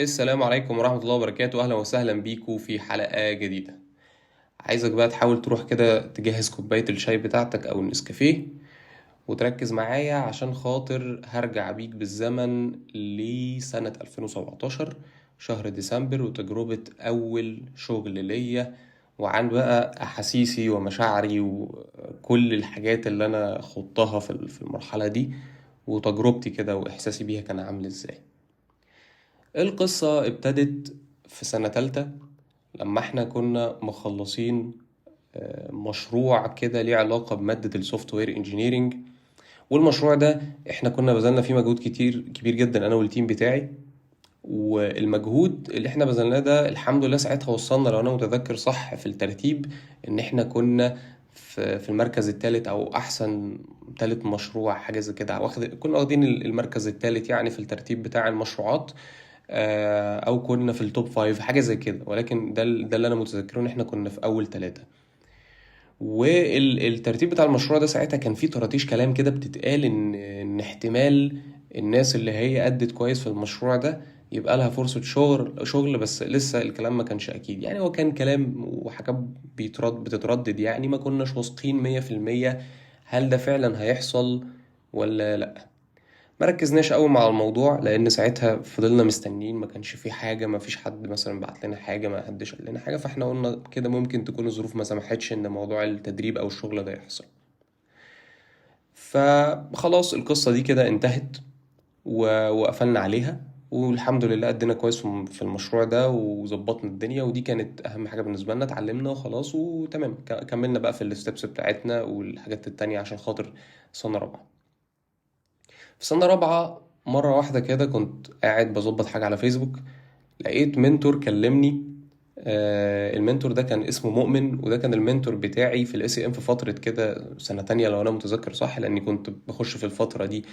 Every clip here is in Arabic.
السلام عليكم ورحمة الله وبركاته، أهلا وسهلا بيكم في حلقة جديدة. عايزك بقى تحاول تروح كده تجهز كوباية الشاي بتاعتك أو النسكافيه وتركز معايا عشان خاطر هرجع بيك بالزمن لسنة 2017 شهر ديسمبر وتجربة أول شغل ليا، وعن بقى أحاسيسي ومشاعري وكل الحاجات اللي أنا خضتها في المرحلة دي، وتجربتي كده وإحساسي بيها كان عامل إزاي. القصة ابتدت في سنة تالتة لما احنا كنا مخلصين مشروع كده ليه علاقة بمادة السوفت وير انجينيرينج. والمشروع ده احنا كنا بذلنا فيه مجهود كتير كبير جدا انا والتيم بتاعي. والمجهود اللي احنا بذلناه ده الحمد لله ساعتها وصلنا، لو انا متذكر صح في الترتيب، ان احنا كنا في المركز الثالث او احسن ثالث مشروع، حاجه زي كده، كنا واخدين المركز الثالث يعني في الترتيب بتاع المشروعات. او كنا في التوب فايف حاجه زي كده، ولكن ده اللي انا متذكره ان احنا كنا في اول ثلاثة. والترتيب بتاع المشروع ده ساعتها كان فيه طرطيش كلام كده بتتقال ان احتمال الناس اللي هي أدت كويس في المشروع ده يبقى لها فرصة شغل، بس لسه الكلام ما كانش أكيد. يعني هو كان كلام وحاجات بتتردد، يعني ما كناش واثقين 100% هل ده فعلا هيحصل ولا لأ. ما ركزناش قوي مع الموضوع لان ساعتها فضلنا مستنيين، ما كانش في حاجه، ما فيش حد مثلا بعت لنا حاجه، ما حدش قال لنا حاجه، فاحنا قلنا كده ممكن تكون الظروف ما سمحتش ان موضوع التدريب او الشغل ده يحصل. فخلاص القصه دي كده انتهت وقفلنا عليها، والحمد لله أدينا كويس في المشروع ده وظبطنا الدنيا، ودي كانت أهم حاجة بالنسبة لنا. اتعلمنا وخلاص وتمام، كملنا بقى في الستبس بتاعتنا والحاجات التانية عشان خاطر سنة رابعة. في سنة رابعة مرة واحدة كده كنت قاعد بظبط حاجة على فيسبوك، لقيت منتور كلمني. المنتور ده كان اسمه مؤمن، وده كان المنتور بتاعي في الاي سي ام في فترة كده سنة تانية لو انا متذكر صح، لاني كنت بخش في الفترة دي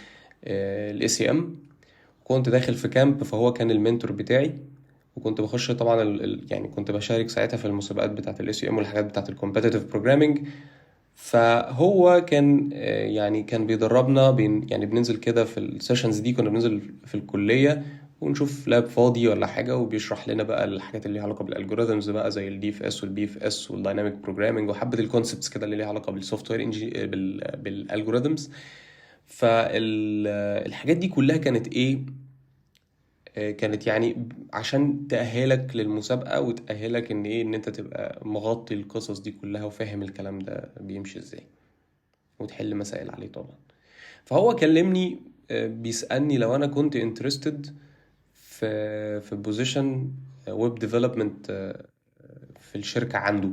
الاي سي ام. كنت داخل في كامب، فهو كان المنتور بتاعي. وكنت بخش طبعا يعني كنت بشارك ساعتها في المسابقات بتاعة الاي سي ام والحاجات بتاعة الكومبetitive بروجرامينج. فهو كان يعني كان بيدربنا يعني بننزل كده في السيشنز دي، كنا بننزل في الكلية ونشوف لاب فاضي ولا حاجة، وبيشرح لنا بقى الحاجات اللي ليها علاقة بالالجوريزمز بقى زي الدي اف اس والبي اف اس والدايناميك بروجرامينج وحبة الكونسبتس كده اللي ليها علاقة بالسوفت وير بالالجوريزمز. فالحاجات دي كلها كانت ايه؟ كانت يعني عشان تأهلك للمسابقة وتأهلك ان ايه، ان انت تبقى مغطي القصص دي كلها وفاهم الكلام ده بيمشي ازاي، وتحل مسائل عليه طبعا. فهو كلمني بيسألني لو انا كنت interested في بوزيشن ويب ديفلوبمنت في الشركة عنده.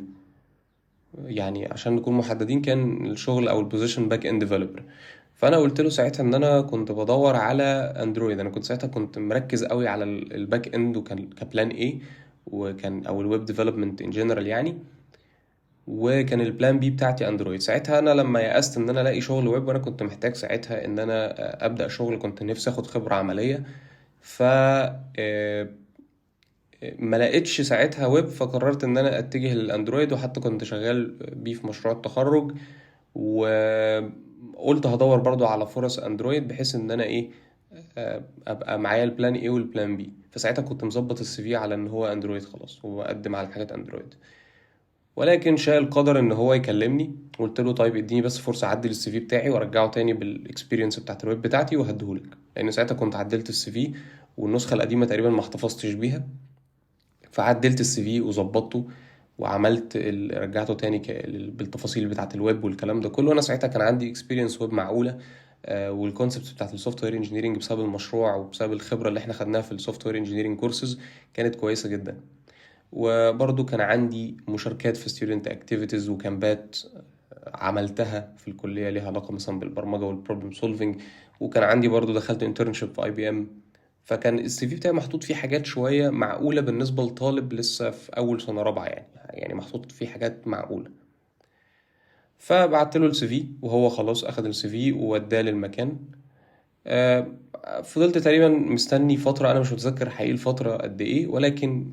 يعني عشان نكون محددين، كان الشغل او البوزيشن باك اند ديفلوبر. فانا قلت له ساعتها ان انا كنت بدور على اندرويد، انا كنت ساعتها كنت مركز قوي على الباك اند وكان كبلان ايه، وكان او الويب ديفلوبمنت ان جنرال يعني. وكان البلان بي بتاعتي اندرويد. ساعتها انا لما يأست ان انا الاقي شغل ويب، وانا كنت محتاج ساعتها ان انا ابدأ شغل، كنت نفسي اخد خبرة عملية. ف ما لقيتش ساعتها ويب، فقررت ان انا اتجه للاندرويد، وحتى كنت شغال بيه في مشروع التخرج. وقلت هدور برضو على فرص اندرويد بحيث ان انا ايه، ابقى معايا البلان ايه والبلان بي. فساعتها كنت مظبط السي في على ان هو اندرويد خلاص ومقدم على حاجات اندرويد. ولكن شاء القدر ان هو يكلمني، قلت له طيب اديني بس فرصه اعدل السي في بتاعي وارجعه تاني بالاكسبيرينس بتاعت الويب بتاعتي وهديهولك، لان ساعتها كنت عدلت السي في والنسخه القديمه تقريبا ما احتفظتش بيها. فعدلت السي في وظبطته وعملت رجعته تاني بالتفاصيل بتاعه الويب والكلام ده كله. انا ساعتها كان عندي اكسبيرينس ويب معقوله، والكونسبت بتاعه السوفت وير انجينيرنج بسبب المشروع وبسبب الخبره اللي احنا خدناها في السوفت وير انجينيرنج كورسز كانت كويسه جدا. وبرضو كان عندي مشاركات في ستودنت اكتيفيتيز وكامبات عملتها في الكليه ليها علاقه مثلا بالبرمجه والبروبلم سولفينج. وكان عندي برضو دخلت انترنشيب في اي بي ام. فكان السي في بتاعي محطوط فيه حاجات شويه معقوله بالنسبه لطالب لسه في اول سنه رابعه، يعني محطوط فيه حاجات معقوله. فبعت له السي في وهو خلاص اخد السي في ووداه للمكان. آه، فضلت تقريبا مستني فترة، أنا مش متذكر حقيقي الفترة قد إيه، ولكن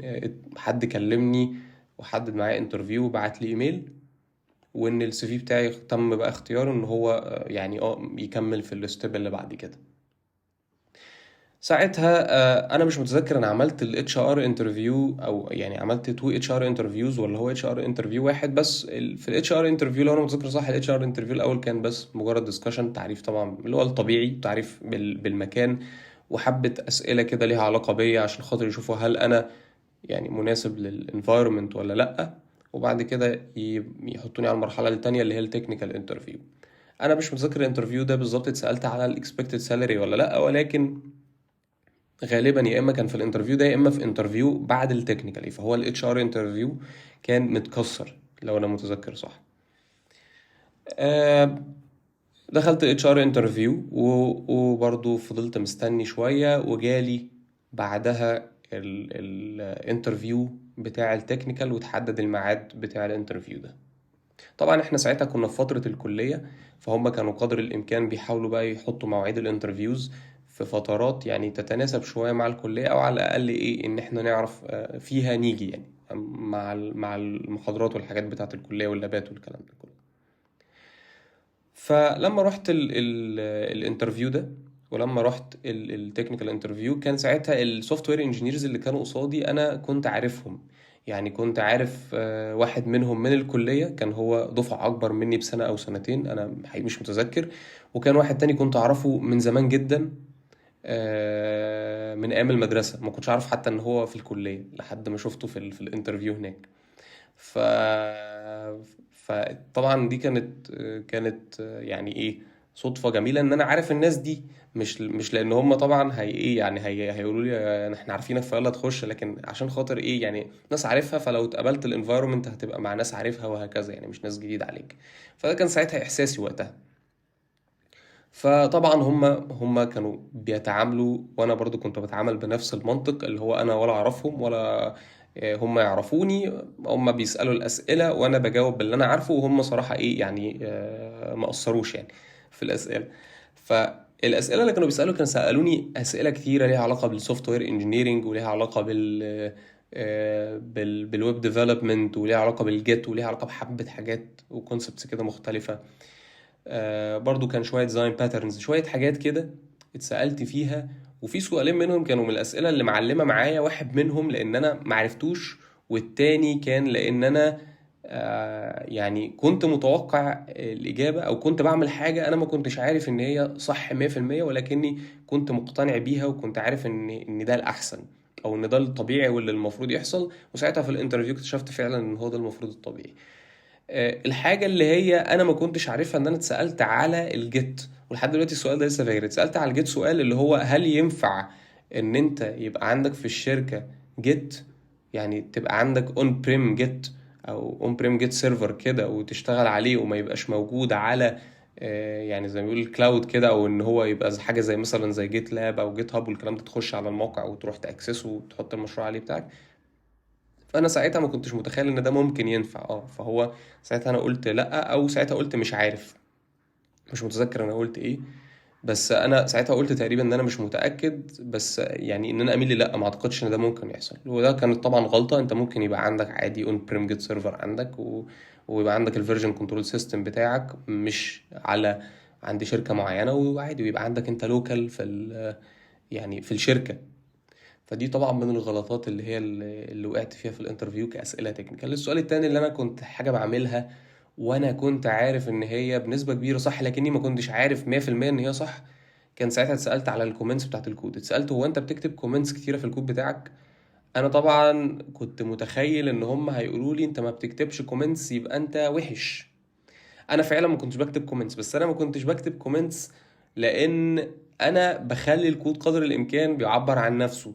حد كلمني وحدد معايا انترفيو وبعت لي إيميل، وإن السي في بتاعي تم بقى اختياره إن هو يعني يكمل في الستيب اللي بعد كده. ساعتها انا مش متذكر انا عملت الاتش ار انترفيو او يعني عملت تو اتش ار انترفيوز ولا هو اتش ار انترفيو واحد بس. في الاتش ار انترفيو لو انا متذكر صح، الاتش ار انترفيو الاول كان بس مجرد ديسكشن، تعريف طبعا اللي هو الطبيعي، تعريف بالمكان، وحبة اسئله كده ليها علاقه بيا عشان خاطر يشوفوا هل انا يعني مناسب للانفايرمنت ولا لا. وبعد كده يحطوني على المرحله التانية اللي هي التكنيكال انترفيو. انا مش متذكر الانترفيو ده بالظبط اتسالت على الاكسبكتد سالري ولا لا، ولكن غالبا يا اما كان في الانترفيو ده يا اما في انترفيو بعد التكنيكالي، فهو الاتش ار انترفيو كان متكسر لو انا متذكر صح. آه، دخلت الاتش ار انترفيو وبرضه فضلت مستني شويه، وجالي بعدها الانترفيو بتاع التكنيكال، وتحدد الميعاد بتاع الانترفيو ده. طبعا احنا ساعتها كنا في فترة الكلية، فهم كانوا قدر الامكان بيحاولوا بقى يحطوا مواعيد الانترفيوز في فترات يعني تتناسب شوية مع الكلية، او على الاقل ايه ان احنا نعرف فيها نيجي يعني مع المحاضرات والحاجات بتاعة الكلية واللابات والكلام ده كله. فلما رحت الانترفيو ده، ولما رحت التكنيكال انترفيو، كان ساعتها السوفت وير انجينيرز اللي كانوا قصادي انا كنت عارفهم. يعني كنت عارف واحد منهم من الكلية، كان هو دفعة أكبر مني بسنة أو سنتين، أنا حقيقي مش متذكر. وكان واحد تاني كنت أعرفه من زمان جدا، من أيام المدرسة، ما كنتش أعرف حتى إن هو في الكلية لحد ما شفته في الانترفيو هناك. ف فطبعا دي كانت يعني ايه، صدفة جميلة ان انا عارف الناس دي. مش لان هم طبعا هي ايه يعني هيقولوا لي احنا عارفينك فيلا تخش، لكن عشان خاطر ايه يعني ناس عارفها، فلو اتقبلت الانفايرمنت هتبقى مع ناس عارفها وهكذا، يعني مش ناس جديد عليك. فده كان ساعتها احساسي وقتها. فطبعا هم كانوا بيتعاملوا، وانا برضو كنت بتعامل بنفس المنطق، اللي هو انا ولا اعرفهم ولا هم يعرفوني. هم بيسألوا الأسئلة وانا بجاوب باللي انا عارفه، وهم صراحة ايه يعني ما قصروش يعني في الأسئلة. فالأسئلة اللي كانوا بيسألوا كانوا سألوني أسئلة كتيرة ليها علاقة بالسوفت وير انجينيرنج، وليها علاقة بالويب ديفلوبمنت، وليها علاقة بالجيت، وليها علاقة بحبة حاجات وكونسبتس كده مختلفة. برضو كان شوية ديزاين باترنز، شوية حاجات كده اتسألت فيها. وفي سؤالين منهم كانوا من الأسئلة اللي معلمة معايا، واحد منهم لأن أنا معرفتوش، والتاني كان لأن أنا يعني كنت متوقع الإجابة، أو كنت بعمل حاجة أنا ما كنتش عارف إن هي صح 100%، ولكني كنت مقتنع بيها، وكنت عارف إن ده الأحسن، أو إن ده الطبيعي واللي المفروض يحصل. وساعتها في الانترفيو اكتشفت فعلا إن هو ده المفروض الطبيعي. الحاجة اللي هي أنا ما كنتش عارفها إن أنا اتسألت على الجيت، ولحد دلوقتي السؤال ده لسه فاكر. اتسألت على الجيت سؤال اللي هو هل ينفع إن أنت يبقى عندك في الشركة جيت، يعني تبقى عندك اون بريم جيت أو اون بريم جيت سيرفر كده، وتشتغل عليه وما يبقاش موجود على يعني زي ما بيقول الكلاود كده، او ان هو يبقى حاجه زي مثلا زي جيت لاب او جيت هاب والكلام ده، تخش على الموقع وتروح تاكسسه وتحط المشروع عليه بتاعك. فانا ساعتها ما كنتش متخيل ان ده ممكن ينفع. فهو ساعتها انا قلت لا، او ساعتها قلت مش عارف، مش متذكر انا قلت ايه. بس انا ساعتها قلت تقريبا ان انا مش متاكد، بس يعني ان انا اميل لا، ما اعتقدش ان ده ممكن يحصل. وده كانت طبعا غلطه. انت ممكن يبقى عندك عادي اون بريم جيت سيرفر عندك ويبقى عندك الفيرجن كنترول سيستم بتاعك مش على عند شركه معينه، وعادي ويبقى عندك انت لوكال يعني في الشركه. فدي طبعا من الغلطات اللي هي اللي وقعت فيها في الانترفيو كأسئلة تكنيكال. السؤال التاني اللي انا كنت حاجة بعملها وانا كنت عارف ان هي بنسبة كبيرة صح، لكني ما كنتش عارف 100% ان هي صح. كان ساعتها اتسألت على الكومنتس بتاعت الكود. اتسألت هو انت بتكتب كومنتس كتيرة في الكود بتاعك؟ انا طبعا كنت متخيل ان هم هيقولوا لي انت ما بتكتبش كومنتس يبقى انت وحش. انا فعلا ما كنتش بكتب كومنتس، بس انا ما كنتش بكتب كومنتس لان انا بخلي الكود قدر الامكان بيعبر عن نفسه.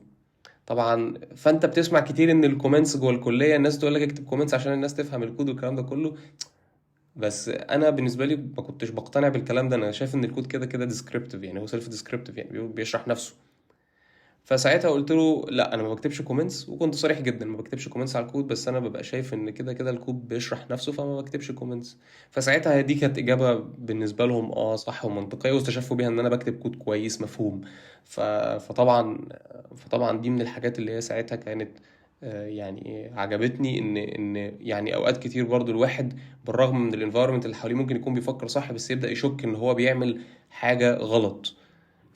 طبعا فانت بتسمع كتير ان الكومنتس جوه الكليه الناس تقول لك اكتب كومنتس عشان الناس تفهم الكود والكلام ده كله. بس انا بالنسبه لي ما كنتش بقتنع بالكلام ده. انا شايف ان الكود كده كده ديسكريبتيف، يعني هو سيلف ديسكريبتيف، يعني بيشرح نفسه. فساعتها قلت له لا، انا ما بكتبش كومنتس، وكنت صريح جدا ما بكتبش كومنتس على الكود، بس انا ببقى شايف ان كده كده الكود بيشرح نفسه فما بكتبش كومنتس. فساعتها دي كانت اجابه بالنسبه لهم صح ومنطقيه، واستشفوا بيها ان انا بكتب كود كويس مفهوم. فطبعا دي من الحاجات اللي هي ساعتها كانت يعني عجبتني، ان يعني اوقات كتير برضو الواحد بالرغم من الانفايرمنت اللي حواليه ممكن يكون بيفكر صح، بس يبدأ يشك ان هو بيعمل حاجه غلط.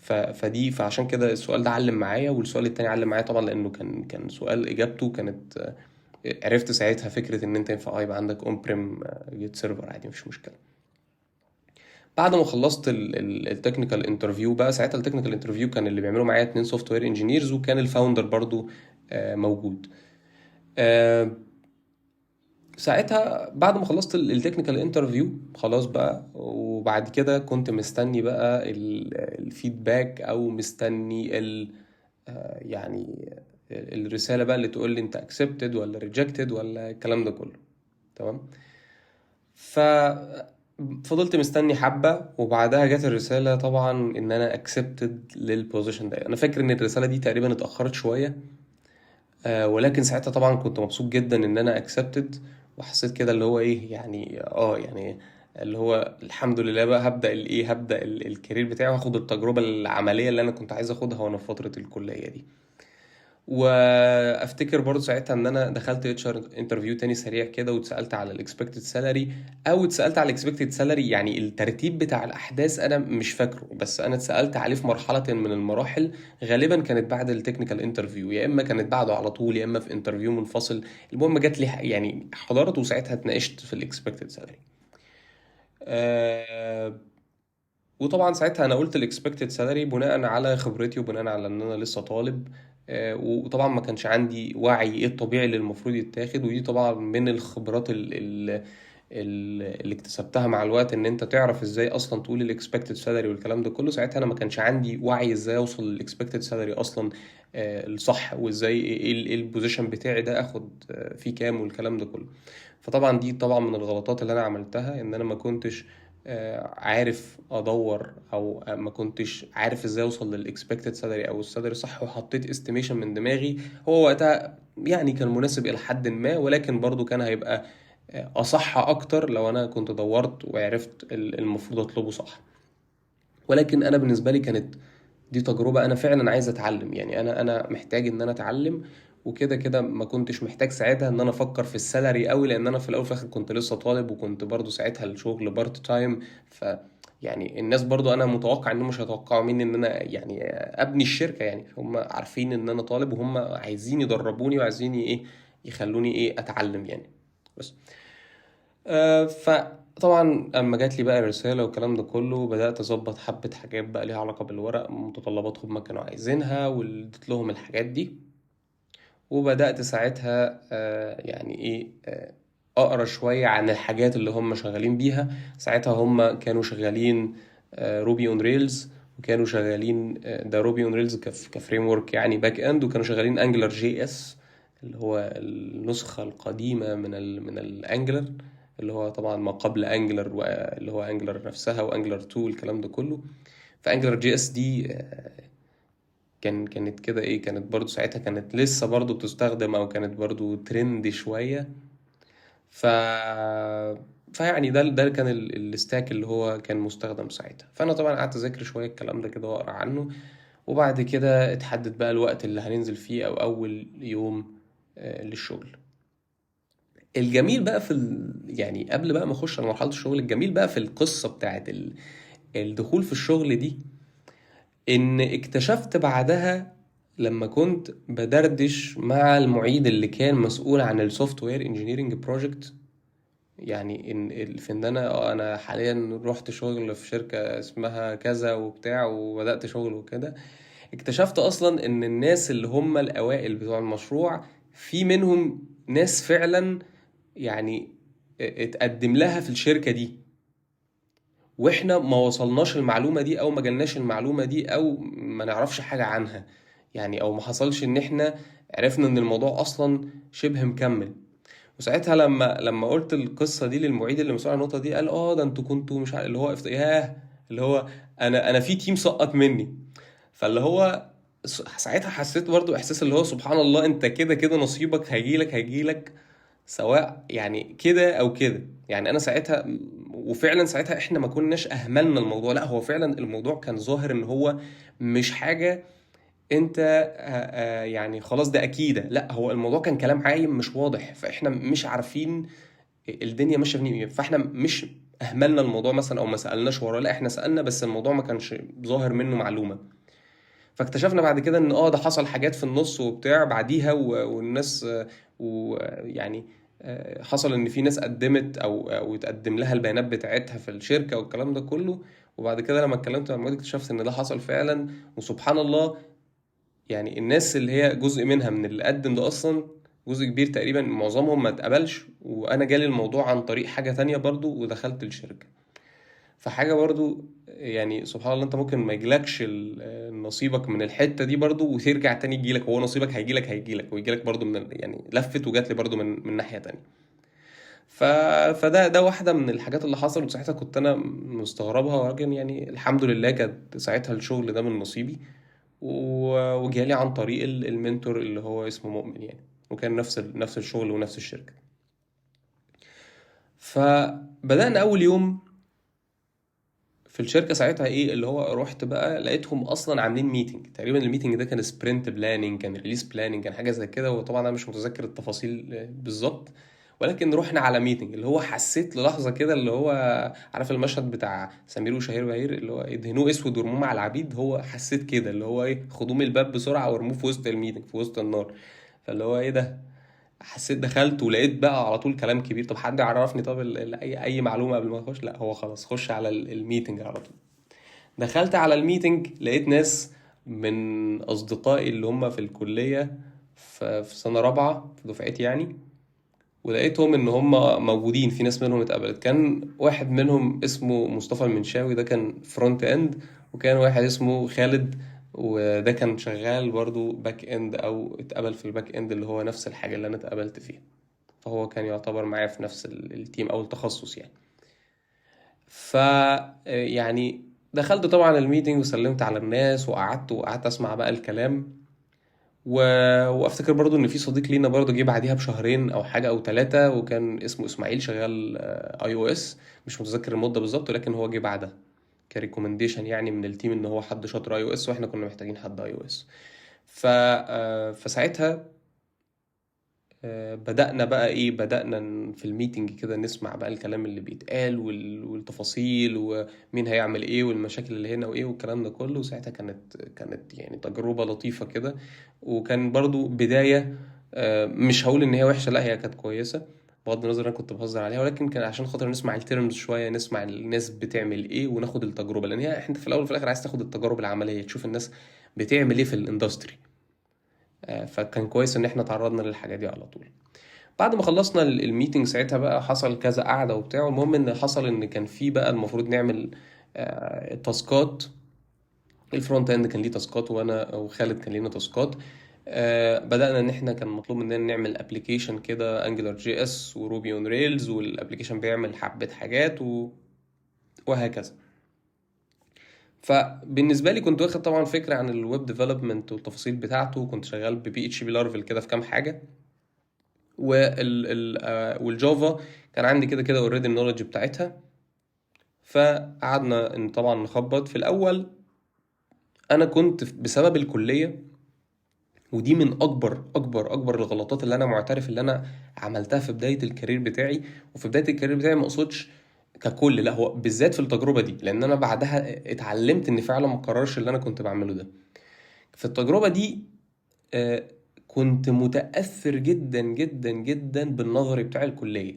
فعشان كده السؤال ده علم معايا، والسؤال التاني علم معايا طبعا لانه كان سؤال اجابته كانت عرفت ساعتها فكرة ان انت ينفع يبقى عندك اون بريم جيت سيرفر عادي مفيش مشكلة. بعد ما خلصت التكنيكال انترفيو بقى، ساعتها التكنيكال انترفيو كان اللي بيعملوا معايا 2 سوفت وير انجينيرز، وكان الفاوندر برضو موجود. آه، ساعتها بعد ما خلصت التكنيكال انترفيو خلاص بقى، وبعد كده كنت مستني بقى الفيدباك او مستني يعني الرسالة بقى اللي تقول لي انت accepted ولا rejected ولا الكلام ده كله. تمام. ففضلت مستني حبة، وبعدها جت الرسالة طبعا ان انا accepted للبوزيشن ده. انا فاكر ان الرسالة دي تقريبا اتأخرت شوية، ولكن ساعتها طبعا كنت مبسوط جدا ان انا accepted، وحسيت كده اللي هو ايه يعني يعني اللي هو الحمد لله بقى هبدأ هبدأ الكارير بتاعي، وهاخد التجربة العملية اللي انا كنت عايز اخدها وانا في فترة الكلية دي. وافتكر برضو ساعتها ان انا دخلت اتش ار انترفيو تاني سريع كده، واتسالت على الاكسبكتد سالاري، او اتسالت على الاكسبكتد سالاري. يعني الترتيب بتاع الاحداث انا مش فاكره، بس انا اتسالت عليه في مرحله من المراحل. غالبا كانت بعد التكنيكال انترفيو، يا اما كانت بعده على طول، يا اما في انترفيو منفصل. المهم جات لي يعني حضرت وساعتها اتناقشت في الاكسبكتد سالاري. وطبعا ساعتها انا قلت الاكسبكتد سالاري بناء على خبرتي، وبناء على ان انا لسه طالب. وطبعا ما كانش عندي وعي ايه الطبيعي اللي المفروض يتاخد، ودي طبعا من الخبرات اللي اكتسبتها مع الوقت، ان انت تعرف ازاي اصلا تقول الاكسبكتد سالاري والكلام ده كله. ساعتها انا ما كانش عندي وعي ازاي اوصل للاكسبكتد سالاري اصلا الصح، وازاي ايه البوزيشن بتاعي ده اخد فيه كام والكلام ده كله. فطبعا دي طبعا من الغلطات اللي انا عملتها، ان انا ما كنتش عارف ادور، او ما كنتش عارف ازاي اوصل للاكسبكتد سالري او السالري صح، وحطيت استيميشن من دماغي. هو وقتها يعني كان مناسب الى حد ما، ولكن برضو كان هيبقى اصح اكتر لو انا كنت دورت وعرفت المفروض اطلبه صح. ولكن انا بالنسبه لي كانت دي تجربة أنا فعلا عايز أتعلم. يعني أنا محتاج إن أنا أتعلم، وكده كده ما كنتش محتاج ساعتها إن أنا أفكر في السالري قوي، لأن أنا في الأول وفي الآخر كنت لسه طالب، وكنت برضو ساعتها الشغل بارت تايم. ف يعني الناس برضو أنا متوقع إنهم مش هيتوقعوا مني إن أنا يعني أبني الشركة. يعني هم عارفين إن أنا طالب، وهم عايزين يدربوني، وعايزين إيه يخلوني أتعلم يعني. بس فطبعا اما جات لي بقى الرساله والكلام ده كله، بدات اظبط حبه حاجات بقى ليها علاقه بالورق، متطلباتهم ما كانوا عايزينها، واديت لهم الحاجات دي. وبدات ساعتها يعني اقرا شويه عن الحاجات اللي هم شغالين بيها. ساعتها هم كانوا شغالين روبي اون ريلز، وكانوا شغالين ده روبي اون ريلز كفريم ورك يعني باك اند، وكانوا شغالين انجلر جي اس، اللي هو النسخه القديمه من الانجلر، اللي هو طبعا ما قبل انجلر، اللي هو انجلر نفسها وانجلر 2 الكلام ده كله. فانجلر جي اس دي كانت كده كانت برضو ساعتها كانت لسه برضو بتستخدم، او كانت برضو ترند شوية. ف فيعني ده كان الستاك اللي هو كان مستخدم ساعتها. فانا طبعا قعدت اذاكر شوية الكلام ده كده واقرا عنه، وبعد كده اتحدد بقى الوقت اللي هننزل فيه، او اول يوم للشغل. الجميل بقى يعني قبل بقى ما اخش على مرحلة الشغل، الجميل بقى في القصة بتاعت الدخول في الشغل دي، ان اكتشفت بعدها لما كنت بدردش مع المعيد اللي كان مسؤول عن السوفت وير انجينيرنج بروجكت. يعني ان انا انا حاليا رحت شغل في شركة اسمها كذا وبتاع، وبدأت شغل وكده. اكتشفت اصلا ان الناس اللي هم الاوائل بتوع المشروع، في منهم ناس فعلا يعني اتقدم لها في الشركة دي، واحنا ما وصلناش المعلومة دي، او ما جالناش المعلومة دي، او ما نعرفش حاجة عنها. يعني او ما حصلش ان احنا عرفنا ان الموضوع اصلا شبه مكمل. وساعتها لما قلت القصة دي للمعيد اللي مسؤول عن النقطة دي، قال ده انتوا كنتوا مش عارف اللي هو ياه، اللي هو انا في تيم سقط مني. فاللي هو ساعتها حسيت برضو احساس اللي هو سبحان الله، انت كده كده نصيبك هيجيلك، سواء يعني كده او كده. يعني انا ساعتها، وفعلا ساعتها احنا ما كناش اهملنا الموضوع، لا هو فعلا الموضوع كان ظاهر ان هو مش حاجة انت يعني خلاص ده اكيد، لا هو الموضوع كان كلام عايم مش واضح، فاحنا مش عارفين الدنيا ماشيه فين. فاحنا مش اهملنا الموضوع مثلا او ما سالناش وراه، لا احنا سالنا بس الموضوع ما كانش ظاهر منه معلومه. فاكتشفنا بعد كده ان ده حصل حاجات في النص وبتاع بعديها والناس ويعني حصل ان في ناس قدمت او اتقدم لها البيانات بتاعتها في الشركه والكلام ده كله. وبعد كده لما اتكلمت مع المعيد اكتشفت ان ده حصل فعلا. وسبحان الله، يعني الناس اللي هي جزء منها من اللي قدم ده اصلا، جزء كبير تقريبا معظمهم ما اتقبلش، وانا جالي الموضوع عن طريق حاجه تانية برضو ودخلت الشركه. فحاجة برضو يعني سبحان الله، انت ممكن ما يجيلكش نصيبك من الحتة دي برضو وترجع تاني يجيلك، هو نصيبك هيجيلك ويجيلك برضو من يعني لفت وجات لي برضو من ناحية تانية. ف... فده واحدة من الحاجات اللي حصلت، وساعتها كنت انا مستغربها، ولكن يعني الحمد لله كانت ساعتها الشغل ده من نصيبي. وجالي عن طريق المنتور اللي هو اسمه مؤمن يعني، وكان نفس الشغل ونفس الشركة. فبدأنا أول يوم في الشركه ساعتها ايه اللي هو رحت بقى لقيتهم اصلا عاملين ميتنج. تقريبا الميتنج ده كان سبرنت بلاننج، كان ريليس بلاننج، كان حاجه زي كده، وطبعا انا مش متذكر التفاصيل بالظبط. ولكن رحنا على ميتنج اللي هو حسيت للحظه كده اللي هو عارف المشهد بتاع سمير وشهير وبهير اللي هو ادهنوه اسود وارموه مع العبيد. هو حسيت كده اللي هو ايه، خدوه من الباب بسرعه وارموه في وسط الميتنج في وسط النار. فاللي هو ايه ده، حسيت دخلت ولقيت بقى على طول كلام كبير. طب حد يعرفني، طب اي معلومه قبل ما اخش؟ لا هو خلاص خش على الميتنج على طول. دخلت على الميتنج لقيت ناس من أصدقائي اللي هم في الكلية، في سنة رابعة في دفعتي يعني. ولقيتهم إن هم موجودين، في ناس منهم اتقبلت. كان واحد منهم اسمه مصطفى المنشاوي، ده كان فرونت اند. وكان واحد اسمه خالد، وده كان شغال برضو باك اند او اتقبل في الباك اند اللي هو نفس الحاجة اللي انا اتقبلت فيها. فهو كان يعتبر معايا في نفس التيم او التخصص يعني. ف يعني دخلت طبعا الميتنج وسلمت على الناس وقعدت اسمع بقى الكلام. و... وافتكر برضو ان في صديق لينا برضو جه بعديها بشهرين او حاجه او ثلاثه، وكان اسمه اسماعيل شغال اي او اس. مش متذكر المده بالظبط، ولكن هو جه بعدها كريكومنديشن يعني من التيم ان هو حد شاطر اي او اس، واحنا كنا محتاجين حد اي او اس. فساعتها بدأنا بقى ايه، بدأنا في الميتنج كده نسمع بقى الكلام اللي بيتقال والتفاصيل ومين هيعمل ايه والمشاكل اللي هنا وايه والكلام ده كله. ساعتها كانت يعني تجربة لطيفة كده. وكان برضو بداية، مش هقول ان هي وحشة، لا هي كانت كويسة. بغض النظر انا كنت بهزر عليها، ولكن كان عشان خاطر نسمع الترمز شوية، نسمع الناس بتعمل ايه وناخد التجربة، لان هي انت في الاول وفي الاخر عايز تاخد التجارب العملية، تشوف الناس بتعمل ايه في الاندستري. فكان كويس ان احنا تعرضنا للحاجات دي على طول. بعد ما خلصنا الميتنج ساعتها بقى حصل كذا قعدة وبتاع. المهم ان حصل ان كان في بقى المفروض نعمل تاسكات. الفرونت اند كان ليه تاسكات، وانا وخالد كان لينا تاسكات. بدأنا ان احنا كان مطلوب مننا نعمل ابلكيشن كده انجلر جي اس وروبي اون ريلز، والابلكيشن بيعمل حبة حاجات وهكذا. فبالنسبة لي كنت واخد طبعا فكرة عن الويب ديفلوبمنت والتفاصيل بتاعته، وكنت شغال ببي اتش بي لارفل كده في كام حاجة. والجافا كان عندي كده كده اوريدي النولج بتاعتها. فقعدنا ان طبعا نخبط في الاول. انا كنت بسبب الكليه، ودي من اكبر الغلطات اللي انا معترف اللي انا عملتها في بدايه الكارير بتاعي. وفي بدايه الكارير بتاعي ما اقصدش ككل، لا هو بالذات في التجربه دي، لان انا بعدها اتعلمت ان فعلا ما اكررش اللي انا كنت بعمله ده. في التجربه دي آه، كنت متاثر جدا جدا جدا بالنظري بتاع الكليه.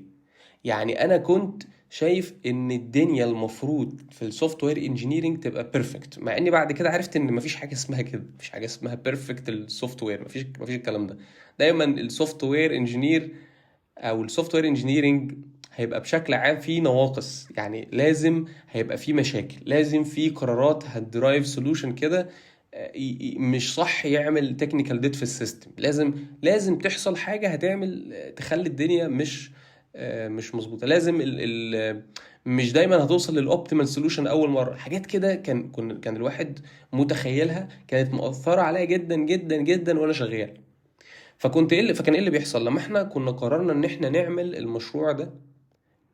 يعني انا كنت شايف ان الدنيا المفروض في السوفت وير انجينيرنج تبقى بيرفكت، مع اني بعد كده عرفت ان مفيش حاجه اسمها كده، مفيش حاجه اسمها بيرفكت السوفت وير، مفيش الكلام ده. دايما السوفت وير انجينير او السوفت وير انجينيرنج هيبقى بشكل عام فيه نواقص، يعني لازم هيبقى فيه مشاكل، لازم فيه قرارات هتدرايف سولوشن كده مش صح، يعمل تكنيكال ديت في السيستم. لازم تحصل حاجه هتعمل تخلي الدنيا مش مظبوطه. لازم مش دايما هتوصل للاوبتيمال سولوشن اول مره. حاجات كده كان الواحد متخيلها، كانت مؤثره عليا جدا جدا جدا وانا شغال. فكان ايه اللي بيحصل لما احنا كنا قررنا ان احنا نعمل المشروع ده،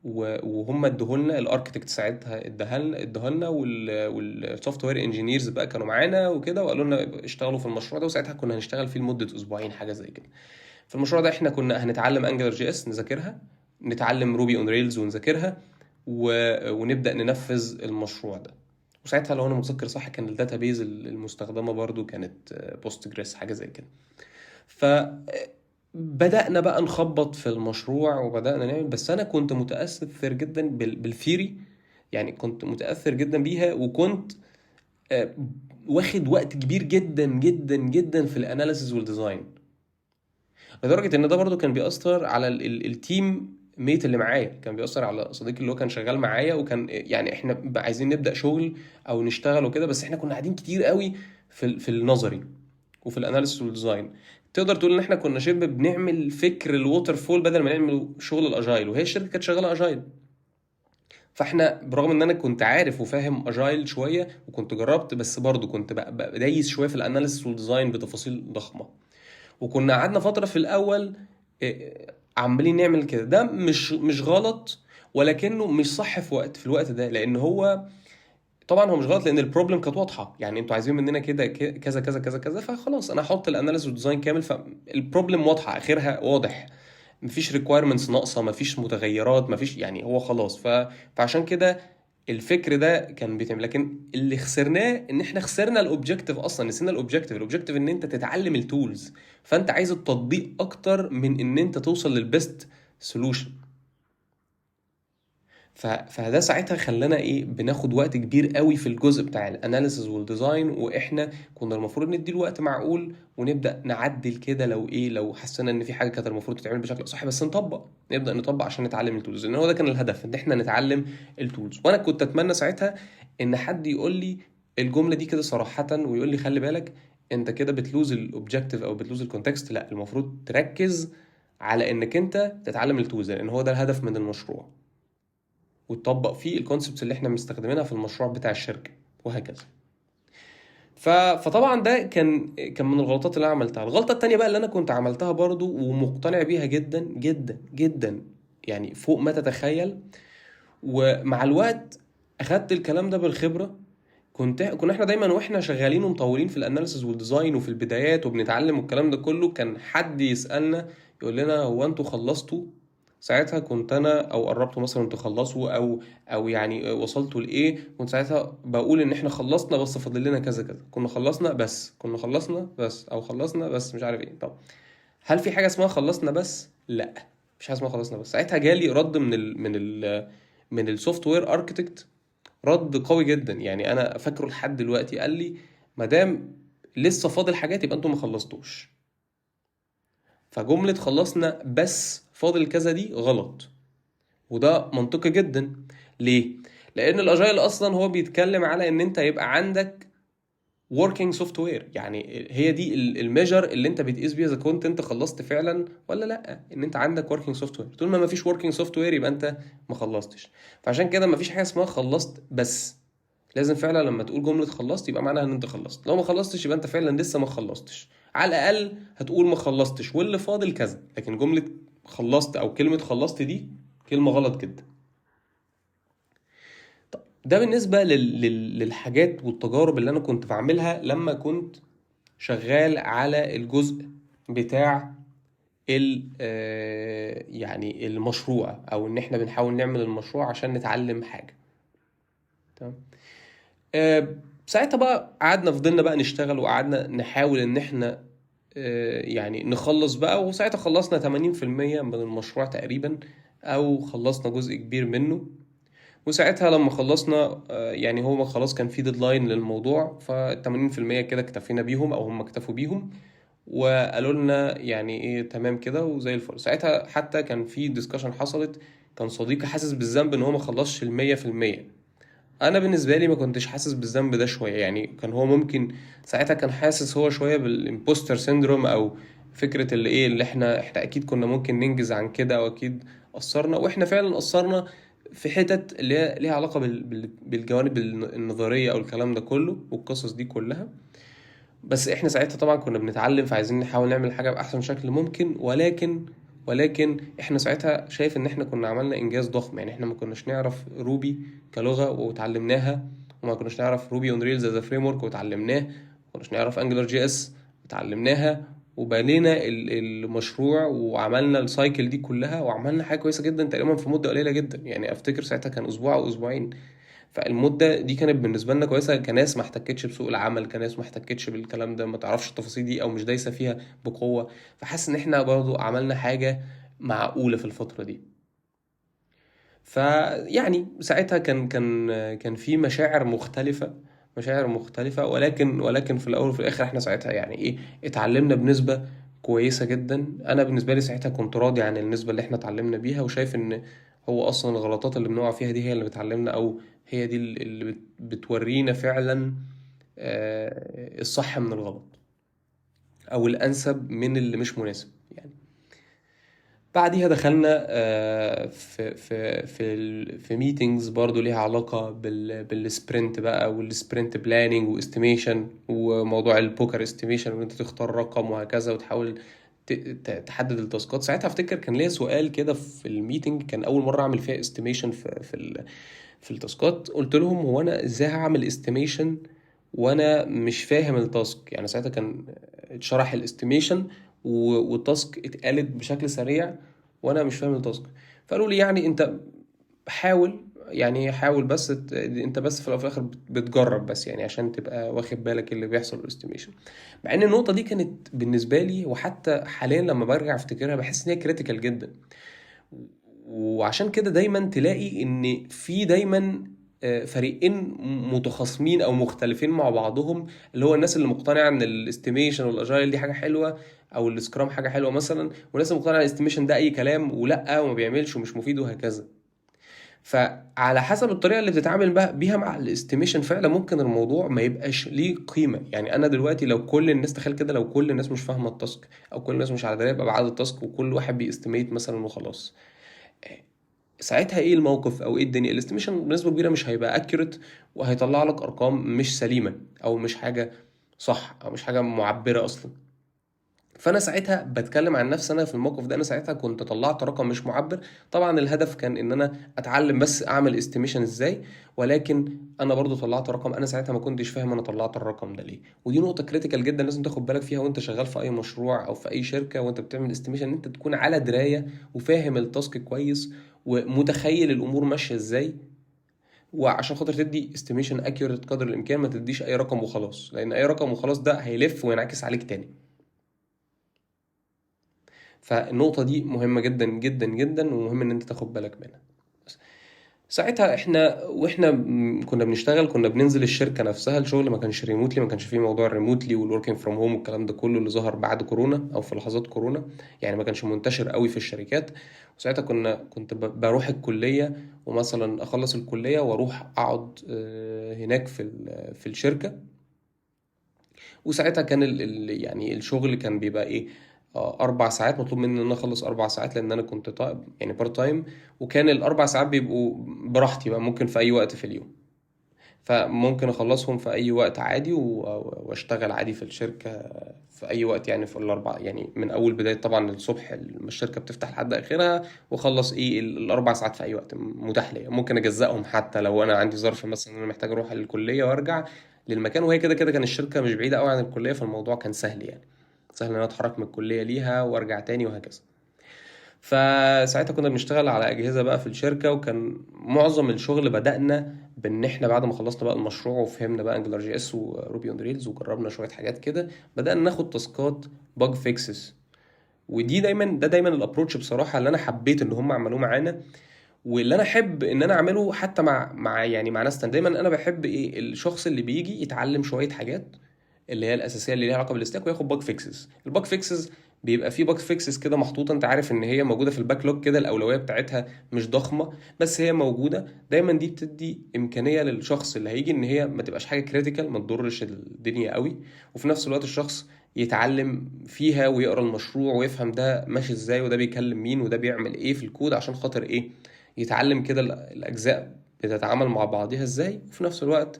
وهم ادوهولنا الاركتكت ساعتها، اداهولنا والسوفت وير انجينيرز بقى كانوا معانا وكده، وقالوا لنا اشتغلوا في المشروع ده. وساعتها كنا هنشتغل فيه لمده اسبوعين حاجه زي كده. في المشروع ده احنا كنا هنتعلم انجلر جي اس نذاكرها، نتعلم روبي اون ريلز ونذاكرها، ونبدأ ننفذ المشروع ده. وساعتها لو انا متذكر صح كان الداتابيز المستخدمة برضو كانت بوست جريس، حاجة زي كده. فبدأنا بقى نخبط في المشروع وبدأنا نعمل، بس انا كنت متأثر جدا بالثيري، يعني كنت متأثر جدا بيها، وكنت آه، واخد وقت كبير جدا جدا جدا في الاناليسز والديزاين، لدرجه ان ده برضو كان بيأثر على التيم ميت اللي معايا، كان بيأثر على صديقي اللي هو كان شغال معايا، وكان يعني احنا عايزين نبدأ شغل او نشتغل وكده، بس احنا كنا قاعدين كتير قوي في النظري وفي الاناليسيس والديزاين. تقدر تقول ان احنا كنا شبه بنعمل فكر الووتر فول بدل ما نعمل شغل الاجايل، وهي الشركه كانت شغاله اجايل. فاحنا برغم ان انا كنت عارف وفاهم اجايل شويه وكنت جربت، بس برضو كنت بقى دايس شويه في الاناليسيس والديزاين بتفاصيل ضخمه. وكنا قعدنا فتره في الاول عمالين نعمل كده. ده مش غلط، ولكنه مش صح في الوقت ده، لان هو طبعا هو مش غلط لان البروبلم كانت واضحه، يعني انتوا عايزين مننا كده كذا كذا كذا كذا، فخلاص انا هحط الاناليسيس والديزاين كامل، فالبروبلم واضحه اخرها واضح، مفيش ريكويرمنتس ناقصه، مفيش متغيرات، مفيش يعني هو خلاص. فعشان كده الفكر ده كان بيتم. لكن اللي خسرناه ان احنا خسرنا الاوبجيكتيف، اصلا نسينا الاوبجيكتيف ان انت تتعلم التولز، فانت عايز التطبيق اكتر من ان انت توصل للبيست سولوشن. فده ساعتها خلانا ايه بناخد وقت كبير قوي في الجزء بتاع الاناليسز والديزاين، واحنا كنا المفروض ندي الوقت معقول ونبدا نعدل كده لو حسينا ان في حاجه كانت المفروض تتعمل بشكل صح، بس نبدا نطبق عشان نتعلم التولز، لان هو ده كان الهدف، ان احنا نتعلم التولز. وانا كنت اتمنى ساعتها ان حد يقول لي الجمله دي كده صراحه، ويقول لي خلي بالك انت كده بتلوز الاوبجكتيف او بتلوز الكونتكست، لا المفروض تركز على انك انت تتعلم التولز، لان هو ده الهدف من المشروع، وتطبق فيه الكونسبتس اللي احنا مستخدمينها في المشروع بتاع الشركه، وهكذا. فطبعا ده كان من الغلطات اللي انا عملتها. الغلطه التانية بقى اللي انا كنت عملتها برضو ومقتنع بيها جدا جدا جدا، يعني فوق ما تتخيل، ومع الوقت اخدت الكلام ده بالخبره. كنا احنا دايما واحنا شغالين ومطورين في الاناليسز والديزاين وفي البدايات وبنتعلم والكلام ده كله، كان حد يسالنا يقول لنا هو انتوا خلصتوا؟ ساعتها كنت انا او قربتوا مثلا تخلصوا او يعني وصلتوا لايه، كنت ساعتها بقول ان احنا خلصنا بس فاضل لنا كذا كذا، كنا خلصنا بس او خلصنا بس مش عارف ايه. طب هل في حاجه اسمها خلصنا بس؟ لا، مش حاجه اسمها خلصنا بس. ساعتها جالي رد من السوفت وير اركتكت، رد قوي جدا، يعني انا فاكره لحد دلوقتي. قال لي ما دام لسه فاضل حاجات يبقى انتوا ما خلصتوش، فجملة خلصنا بس فاضل كذا دي غلط. وده منطقي جدا. ليه؟ لان الاجايل اصلا هو بيتكلم على ان انت يبقى عندك working software، يعني هي دي الميجر اللي انت بتقيس بيها اذا كنت انت خلصت فعلا ولا لا، ان انت عندك working software. طول ما فيش working software يبقى انت ما خلصتش. فعشان كده ما فيش حاجه اسمها خلصت بس، لازم فعلا لما تقول جمله خلصت يبقى معناها ان انت خلصت. لو ما خلصتش يبقى انت فعلا لسه ما خلصتش، على الاقل هتقول ما خلصتش واللي فاضل كذا. لكن جمله خلصت او كلمه خلصت دي كلمه غلط جدا. ده بالنسبة للحاجات والتجارب اللي أنا كنت بعملها لما كنت شغال على الجزء بتاع يعني المشروع، أو إن إحنا بنحاول نعمل المشروع عشان نتعلم حاجة. تمام. آه، ساعتها بقى قعدنا فضلنا بقى نشتغل وقعدنا نحاول إن إحنا يعني نخلص بقى، وساعتها خلصنا 80% من المشروع تقريبا، أو خلصنا جزء كبير منه. وساعتها لما خلصنا يعني هو خلاص كان في ديدلاين للموضوع، ف80% كده اكتفينا بيهم او هم اكتفوا بيهم، وقالوا لنا يعني ايه تمام كده وزي الفل. ساعتها حتى كان في ديسكشن حصلت، كان صديقي حاسس بالذنب ان هو ما خلصش 100%. انا بالنسبه لي ما كنتش حاسس بالذنب ده شويه، يعني كان هو ممكن ساعتها كان حاسس هو شويه بالامبوستر سيندروم، او فكره اللي ايه اللي احنا اكيد كنا ممكن ننجز عن كده، واكيد قصرنا، واحنا فعلا قصرنا في حتت اللي هي ليها علاقه بالجوانب النظريه او الكلام ده كله والقصص دي كلها. بس احنا ساعتها طبعا كنا بنتعلم، فعايزين نحاول نعمل حاجة بأحسن شكل ممكن، ولكن احنا ساعتها شايف ان احنا كنا عملنا انجاز ضخم. يعني احنا ما كناش نعرف روبي كلغة وتعلمناها، وما كناش نعرف روبي اون ريلز از فريم ورك وتعلمناه، ما كناش نعرف انجلر جي اس وتعلمناها، وبنينا المشروع وعملنا السايكل دي كلها وعملنا حاجه كويسه جدا تقريبا في مده قليله جدا. يعني افتكر ساعتها كان اسبوع او اسبوعين. فالمده دي كانت بالنسبه لنا كويسه كناس ما احتكتش بسوق العمل، كناس ما احتكتش بالكلام ده، ما تعرفش التفاصيل دي او مش دايسه فيها بقوه. فحاسس ان احنا برضو عملنا حاجه معقوله في الفتره دي. فيعني ساعتها كان في مشاعر مختلفة، مشاعر مختلفة، ولكن في الأول وفي الآخر احنا ساعتها يعني إيه اتعلمنا بنسبة كويسة جدا. أنا بالنسبة لي ساعتها كنت راضي عن النسبة اللي احنا اتعلمنا بيها، وشايف إن هو أصلا الغلطات اللي بنقع فيها دي هي اللي بتعلمنا، أو هي دي اللي بتورينا فعلا الصح من الغلط، أو الأنسب من اللي مش مناسب يعني. بعديها دخلنا في ميتينجز برضو ليها علاقة بالسبرنت بقى، والسبرنت بلاننج واستيميشن، وموضوع البوكر استيميشن، وان انت تختار رقم وهكذا وتحاول تحدد التاسكات. ساعتها افتكر كان ليا سؤال كده في الميتنج، كان اول مرة اعمل فيها استيميشن في التاسكات. قلت لهم هو انا ازاي هعمل استيميشن وانا مش فاهم التاسك؟ يعني ساعتها كان اتشرح الاستيميشن والتاسك اتقالت بشكل سريع وانا مش فاهم التاسك. فقالوا لي يعني انت حاول، يعني حاول بس انت بس في الأول وفي الاخر بتجرب بس، يعني عشان تبقى واخد بالك اللي بيحصل الاستيميشن. مع ان النقطه دي كانت بالنسبه لي، وحتى حاليا لما برجع افتكرها بحس ان هي كريتيكال جدا. وعشان كده دايما تلاقي ان في دايما فريقين متخاصمين او مختلفين مع بعضهم، اللي هو الناس اللي مقتنعه ان الاستيميشن والاجايل دي حاجه حلوه، او السكرام حاجه حلوه مثلا، والناس اللي مقتنعه ان الاستيميشن ده اي كلام ولا وما بيعملش ومش مفيد وهكذا. فعلى حسب الطريقه اللي بتتعامل بيها مع الاستيميشن فعلا ممكن الموضوع ما يبقاش ليه قيمه. يعني انا دلوقتي لو كل الناس، تخيل كده، لو كل الناس مش فاهمه التاسك، او كل الناس مش على درايه بابعاد التاسك، وكل واحد بيستيميت مثلا وخلاص، ساعتها ايه الموقف او ايه الدنيا؟ الاستيميشن بنسبه كبيره مش هيبقى اكيوريت، وهيطلع لك ارقام مش سليمه، او مش حاجه صح، او مش حاجه معبره اصلا. فانا ساعتها بتكلم عن نفسي، انا في الموقف ده انا ساعتها كنت طلعت رقم مش معبر. طبعا الهدف كان ان انا اتعلم بس اعمل استيميشن ازاي، ولكن انا برضو طلعت رقم انا ساعتها ما كنتش فاهم انا طلعت الرقم ده ليه. ودي نقطه كريتيكال جدا لازم تاخد بالك فيها وانت شغال في اي مشروع او في اي شركه وانت بتعمل استيميشن، ان انت تكون على درايه وفاهم التاسك كويس ومتخيل الامور ماشيه ازاي، وعشان خاطر تدي استيميشن اكيوريت قدر الامكان. ما تديش اي رقم وخلاص، لان اي رقم وخلاص ده هيلف وينعكس عليك تاني. فالنقطة دي مهمة جدا جدا جدا، ومهم ان انت تاخد بالك منها. بس ساعتها كنا بنشتغل، كنا بننزل الشركة نفسها الشغل، ما كانش ريموتلي، ما كانش فيه موضوع الريموتلي والوركينج فروم هوم والكلام ده كله اللي ظهر بعد كورونا او في لحظات كورونا. يعني ما كانش منتشر قوي في الشركات. وساعتها كنت بروح الكلية، ومثلا اخلص الكلية واروح اقعد هناك في الشركة. وساعتها كان يعني الشغل كان بيبقى ايه، 4 ساعات مطلوب مني ان انا اخلص 4 ساعات، لان انا كنت يعني بارت تايم. وكان ال4 ساعات بيبقوا براحتي بقى، ممكن في اي وقت في اليوم، فممكن اخلصهم في اي وقت عادي واشتغل عادي في الشركة في اي وقت. يعني في الاربع، يعني من اول بداية طبعا الصبح لما الشركة بتفتح لحد اخرها، واخلص ايه ال4 ساعات في اي وقت متاح ليا. ممكن اجزأهم حتى لو انا عندي ظرف مثلا ان انا محتاج اروح الكلية وارجع للمكان، وهي كده كده كان الشركة مش بعيدة قوي عن الكلية، فالموضوع كان سهل يعني، سهل ان انا اتحرك من الكلية ليها وارجع تاني وهكذا. فساعتها كنا بنشتغل على أجهزة بقى في الشركة، وكان معظم الشغل بدأنا بإن إحنا بعد ما خلصنا بقى المشروع وفهمنا بقى أنجلر جي إس وروبي أون ريلز وجربنا شوية حاجات كده، بدأنا ناخد تاسكات باج فيكسز. ودي دايما الابروتش بصراحة اللي أنا حبيت إن هم عملوه معانا، واللي أنا أحب إن أنا أعمله حتى مع ناس تانية. دايما أنا بحب إيه الشخص اللي بيجي يتعلم شوية حاجات اللي هي الاساسيه اللي ليها علاقه بالاستاك، وياخد باج فيكسز. الباج فيكسز بيبقى فيه باج فيكسز كده محطوطه، انت عارف ان هي موجوده في الباك لوج كده، الاولويه بتاعتها مش ضخمه بس هي موجوده دايما. دي بتدي امكانيه للشخص اللي هيجي ان هي ما تبقاش حاجه كريتيكال، ما تضرش الدنيا قوي، وفي نفس الوقت الشخص يتعلم فيها ويقرا المشروع ويفهم ده ماشي ازاي، وده بيكلم مين، وده بيعمل ايه في الكود، عشان خاطر ايه يتعلم كده الاجزاء بتتعامل مع بعضها ازاي، وفي نفس الوقت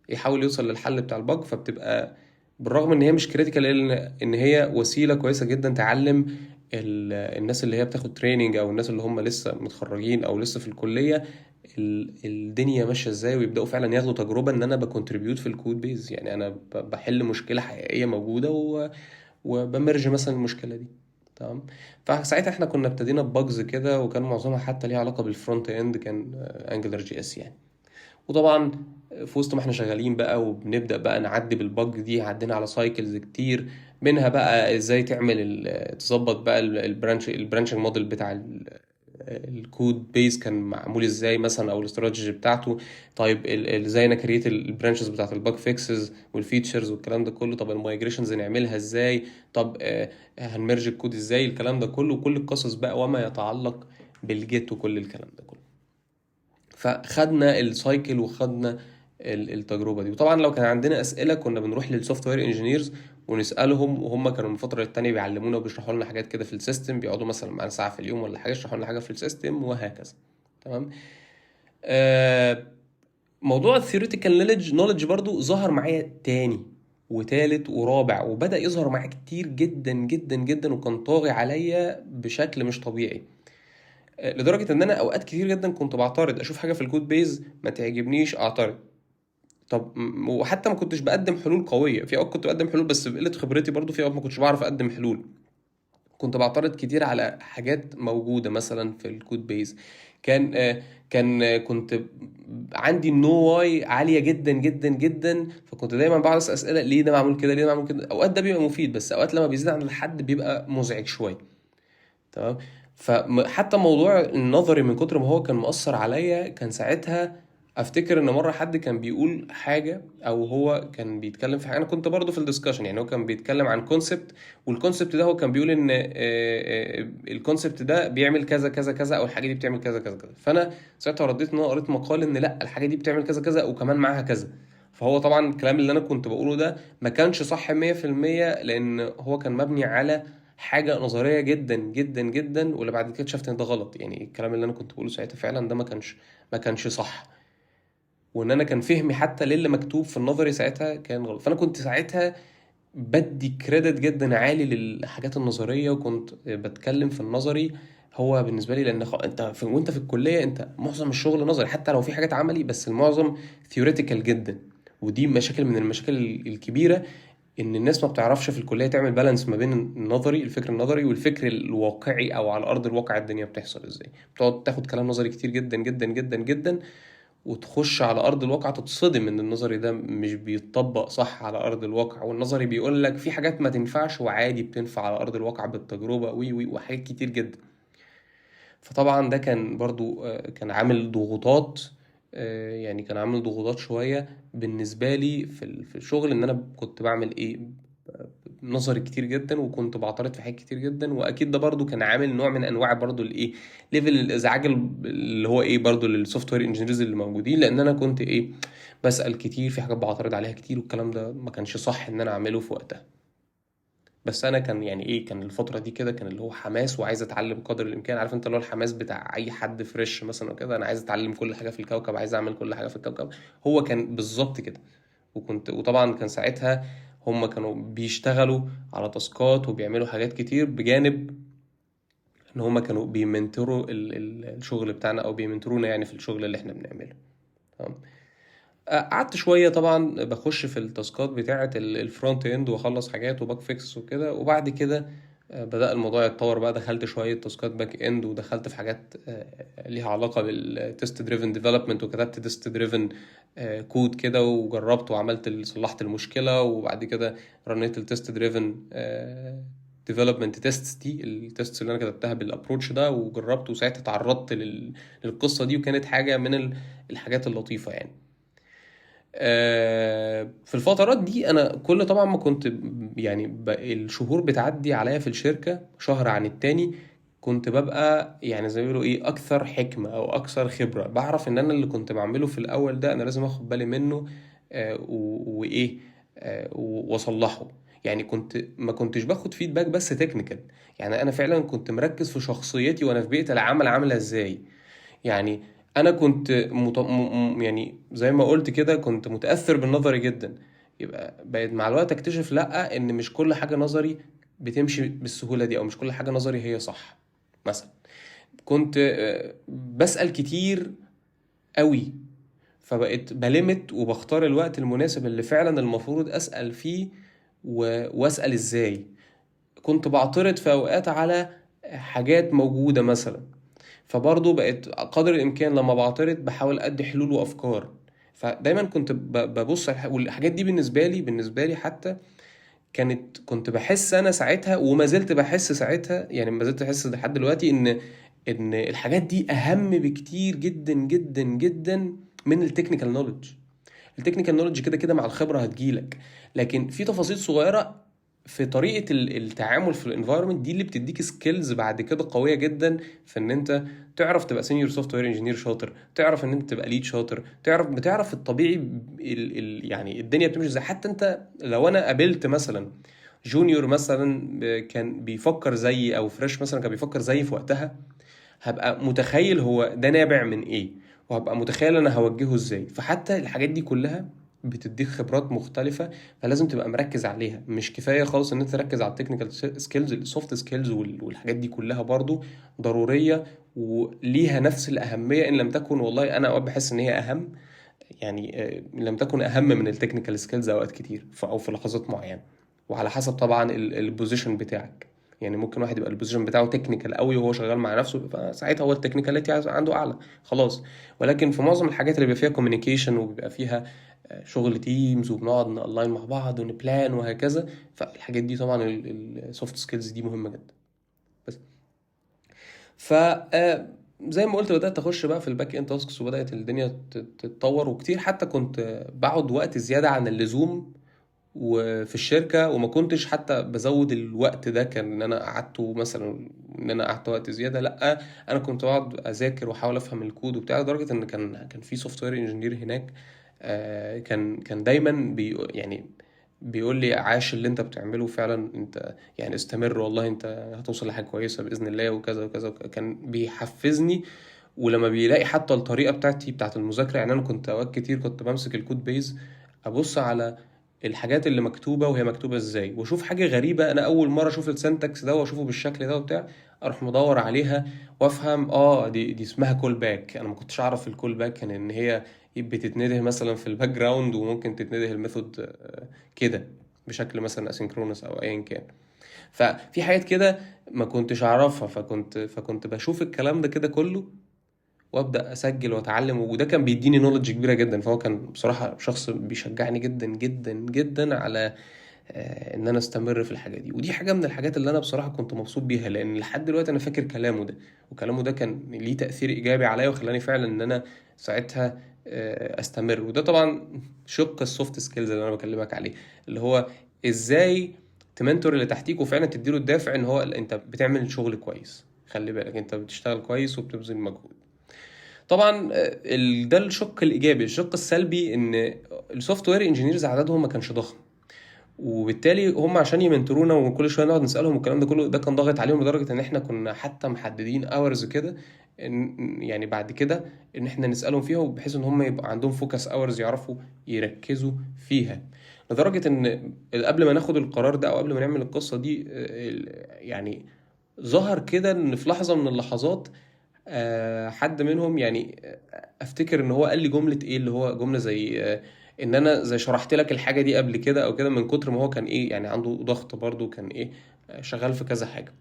يحاول يوصل للحل بتاع البج. فبتبقى بالرغم ان هي مش كريتيكال، الا ان هي وسيله كويسه جدا تعلم الناس اللي هي بتاخد تريننج، او الناس اللي هم لسه متخرجين او لسه في الكليه، الدنيا ماشيه ازاي، ويبداوا فعلا ياخدوا تجربه ان انا بكونتريبيوت في الكود بيز. يعني انا بحل مشكله حقيقيه موجوده وبمرج مثلا المشكله دي. تمام. فساعتها احنا كنا ابتدينا ببجز كده، وكان معظمها حتى ليها علاقه بالفرونت اند، كان انجلر جي اس يعني. وطبعا في وسط ما احنا شغالين بقى وبنبدأ بقى نعدي بالبج دي، عدينا على سايكلز كتير، منها بقى ازاي تعمل تظبط بقى البرانشنج موديل بتاع الكود بيز كان معمول ازاي مثلا، او الاستراتيجي بتاعته. طيب ازاي انا كريت البرانشز بتاعت الباج فيكسز والفيتشرز والكلام ده كله. طب المايجريشنز نعملها ازاي؟ طب هنمرج الكود ازاي؟ الكلام ده كله، كل القصص بقى وما يتعلق بالجيت وكل الكلام ده كله. فخدنا السايكل وخدنا التجربه دي. وطبعا لو كان عندنا اسئله كنا بنروح للسوفت وير انجينيرز ونسالهم، وهم كانوا من فتره للتانيه بيعلمونا وبيشرحوا لنا حاجات كده في السيستم، بيقعدوا مثلا معانا ساعه في اليوم ولا حاجه يشرحوا لنا حاجه في السيستم وهكذا. تمام. آه موضوع الثيوريتيكال نوليدج برضو ظهر معايا تاني وتالت ورابع، وبدأ يظهر معايا كتير جدا جدا جدا، وكان طاغي عليا بشكل مش طبيعي. لدرجة ان انا اوقات كتير جدا كنت بعترض، اشوف حاجة في الكود بيز ما تعجبنيش اعترض. طب وحتى ما كنتش بقدم حلول قوية، في اوقات كنت بقدم حلول بس بقلة خبرتي برضو، في اوقات ما كنتش بعرف اقدم حلول. كنت بعترض كتير على حاجات موجودة مثلا في الكود بيز. كان كنت عندي النو واي عالية جدا جدا جدا، فكنت دايما بقعد اسال اسئله، ليه ده معمول كده، ليه ده معمول كده. اوقات ده بيبقى مفيد، بس اوقات لما بيزيد عن الحد بيبقى مزعج شويه. تمام. فحتى موضوع النظري من كتر ما هو كان مؤثر عليا، كان ساعتها افتكر ان مره حد كان بيقول حاجه، او هو كان بيتكلم في حاجه، انا كنت برضه في الدiscussion يعني، هو كان بيتكلم عن كونسبت، والكونسبت ده هو كان بيقول ان الكونسبت ده بيعمل كذا كذا كذا، او الحاجه دي بتعمل كذا كذا كذا. فانا ساعتها رديت ان انا قريت مقال ان لا، الحاجه دي بتعمل كذا كذا وكمان معاها كذا. فهو طبعا الكلام اللي انا كنت بقوله ده ما كانش صح 100%، لان هو كان مبني على حاجه نظريه جدا جدا جدا، واللي بعد كده اكتشفت ان ده غلط. يعني الكلام اللي انا كنت بقوله ساعتها فعلا ده ما كانش صح، وان انا كان فهمي حتى للي مكتوب في النظري ساعتها كان غلط. فانا كنت ساعتها بدي كريدت جدا عالي للحاجات النظريه، وكنت بتكلم في النظري. هو بالنسبه لي لان انت وانت في الكليه انت معظم الشغل نظري، حتى لو في حاجات عملي بس المعظم ثيوريتيكال جدا. ودي مشاكل من المشاكل الكبيره، ان الناس ما بتعرفش في الكليه تعمل بالانس ما بين الفكر النظري والفكر الواقعي، او على ارض الواقع الدنيا بتحصل ازاي. بتقعد تاخد كلام نظري كتير جدا جدا جدا جدا، وتخش على ارض الواقع تتصدم ان النظري ده مش بيتطبق صح على ارض الواقع، والنظري بيقول لك في حاجات ما تنفعش وعادي بتنفع على ارض الواقع بالتجربه، وي وي وحاجات كتير جدا. فطبعا ده كان برضو كان عامل ضغوطات، يعني كان عامل ضغوطات شوية بالنسبة لي في الشغل، ان انا كنت بعمل ايه، نظري كتير جدا، وكنت بعترض في حاجات كتير جدا. واكيد ده برضو كان عامل نوع من انواع برضو الايه، ليفل الازعاج اللي هو ايه برضو للسوفت وير انجينيرز اللي موجودين، لان انا كنت ايه، بسأل كتير في حاجات بعترض عليها كتير، والكلام ده ما كانش صح ان انا اعمله في وقتها. بس انا كان يعني ايه، كان الفتره دي كده كان اللي هو حماس وعايز اتعلم قدر الامكان. عارف انت اللي هو الحماس بتاع اي حد فريش مثلا وكده، انا عايز اتعلم كل حاجه في الكوكب، عايز اعمل كل حاجه في الكوكب. هو كان بالظبط كده. وطبعا كان ساعتها هم كانوا بيشتغلوا على تاسكات وبيعملوا حاجات كتير بجانب ان هم كانوا بيمنتروا الشغل بتاعنا، او بيمنترونا يعني في الشغل اللي احنا بنعمله. تمام. قعدت شوية طبعا بخش في التاسكات بتاعة الفرونت اند، واخلص حاجات وباك فيكس وكده. وبعد كده بدأ الموضوع يتطور بقى، دخلت شوية تاسكات باك اند، ودخلت في حاجات ليها علاقة بالتست دريفن ديفلوبمنت، وكتبت تست دريفن كود كده، وجربت وعملت صلحت المشكلة. وبعد كده رنيت التست دريفن ديفلوبمنت تيستس دي، التيستس اللي انا كتبتها بالابروتش ده، وجربت. وساعتها تعرضت للقصة دي، وكانت حاجة من الحاجات اللطيفة يعني. في الفترات دي انا كل طبعا ما كنت يعني الشهور بتعدي عليا في الشركة شهر عن التاني، كنت ببقى يعني زي ما بيقولوا ايه، اكثر حكمة او اكثر خبرة. بعرف ان انا اللي كنت بعمله في الاول ده انا لازم اخد بالي منه وايه واصلحه. يعني ما كنتش باخد فيدباك بس تكنيكال، يعني انا فعلا كنت مركز في شخصيتي وانا في بيئة العمل عاملة ازاي. يعني انا كنت يعني زي ما قلت كده كنت متأثر بالنظري جدا. يبقى بقيت مع الوقت اكتشف لا، ان مش كل حاجة نظري بتمشي بالسهولة دي، او مش كل حاجة نظري هي صح. مثلا كنت بسأل كتير قوي، فبقيت بلمت وبختار الوقت المناسب اللي فعلا المفروض أسأل فيه، وأسأل ازاي. كنت بعترض في اوقات على حاجات موجودة مثلا. فبرضه بقت قدر الامكان لما بعترض بحاول ادي حلول وافكار. فدايما كنت ببص والحاجات دي بالنسبة لي حتى كنت بحس انا ساعتها، وما زلت بحس ساعتها، يعني ما زلت بحس لحد دلوقتي ان الحاجات دي اهم بكتير جدا جدا جدا من التكنيكال نوليدج. التكنيكال نوليدج كده كده مع الخبره هتجيلك، لكن في تفاصيل صغيره في طريقه التعامل في الانفايرمنت دي اللي بتديك سكيلز بعد كده قويه جدا، في ان انت تعرف تبقى سينيور سوفت وير انجينير شاطر، تعرف ان انت تبقى ليد شاطر، بتعرف الطبيعي يعني الدنيا بتمشي ازاي. حتى انت لو انا قابلت مثلا جونيور مثلا كان بيفكر زيي، او فريش مثلا كان بيفكر زيي في وقتها، هبقى متخيل هو ده نابع من ايه، وهبقى متخيل انا هوجهه ازاي. فحتى الحاجات دي كلها بتديك خبرات مختلفة، فلازم تبقى مركز عليها. مش كفاية خالص ان انت تركز على التكنيكال سكيلز، السوفت سكيلز والحاجات دي كلها برضو ضرورية وليها نفس الأهمية، إن لم تكن، والله أنا أوقات بحس إن هي أهم، يعني لم تكن أهم من التكنيكال سكيلز أوقات كتير، أو في لحظات معينة. وعلى حسب طبعا البوزيشن بتاعك. يعني ممكن واحد يبقى البوزيشن بتاعه تكنيكال قوي وهو شغال مع نفسه، فساعتها هو التكنيكاليتي عنده اعلى خلاص. ولكن في معظم الحاجات اللي بيبقى فيها كوميونيكيشن وبيبقى فيها شغل تيمز وبنقعد نالاين مع بعض ونبلان وهكذا، فالحاجات دي طبعا السوفت سكيلز دي مهمة جدا. بس ف زي ما قلت بدأت أخش بقى في الباك إند تاسكس، وبدأت الدنيا تتطور، وكتير حتى كنت بقعد وقت زيادة عن اللزوم وفي الشركة، وما كنتش حتى بزود الوقت ده، كان ان انا قعدته مثلا ان انا قعدت وقت زيادة، لا، انا كنت بقعد اذاكر واحاول افهم الكود وبتاع، لدرجة ان كان في سوفت وير انجينير هناك كان دايما يعني بيقول لي عاش اللي انت بتعمله فعلا، انت يعني استمر، والله انت هتوصل لحاجة كويسة بإذن الله، وكذا وكذا كان بيحفزني. ولما بيلاقي حتى الطريقة بتاعت المذاكرة، يعني انا كنت اوقات كتير كنت بمسك الكود بيز، ابص على الحاجات اللي مكتوبة وهي مكتوبة ازاي، واشوف حاجة غريبة انا اول مرة اشوف السنتكس ده واشوفه بالشكل ده وبتاع، اروح مدور عليها وافهم دي اسمها كول باك. انا ما كنتش اعرف الكول باك كان ان هي بتتنده مثلا في الباك جراوند، وممكن تتنده الميثود كده بشكل مثلا اسynchronous او ايا كان. ففي حاجات كده ما كنتش اعرفها، فكنت بشوف الكلام ده كده كله، وابدا اسجل واتعلم، وده كان بيديني نولج كبيره جدا. فهو كان بصراحه شخص بيشجعني جدا جدا جدا على ان انا استمر في الحاجه دي. ودي حاجه من الحاجات اللي انا بصراحه كنت مبسوط بيها، لان لحد دلوقتي انا فاكر كلامه ده، وكلامه ده كان ليه تاثير ايجابي عليا، وخلاني فعلا ان انا ساعتها استمر. وده طبعا شق السوفت سكيلز اللي انا بكلمك عليه، اللي هو ازاي تمنتور اللي تحتيك، وفعلا تديله الدافع ان هو انت بتعمل شغل كويس، خلي بالك انت بتشتغل كويس وبتبذل مجهود. طبعا ده الشق الايجابي. الشق السلبي ان السوفت وير انجينيرز عددهم ما كانش ضخم، وبالتالي هم عشان يمنترونا وكل شويه نقعد نسالهم والكلام ده كله، ده كان ضاغط عليهم لدرجه ان احنا كنا حتى محددين اورز كده، يعني بعد كده ان احنا نسالهم فيها، بحيث ان هم يبقى عندهم فوكس اورز يعرفوا يركزوا فيها. لدرجه ان قبل ما ناخد القرار ده او قبل ما نعمل القصه دي يعني ظهر كده ان في لحظه من اللحظات حد منهم يعني افتكر ان هو قال لي جملة ايه، اللي هو جملة زي ان انا زي شرحت لك الحاجة دي قبل كده او كده، من كتر ما هو كان ايه يعني عنده ضغط برضو، كان ايه شغال في كذا حاجة.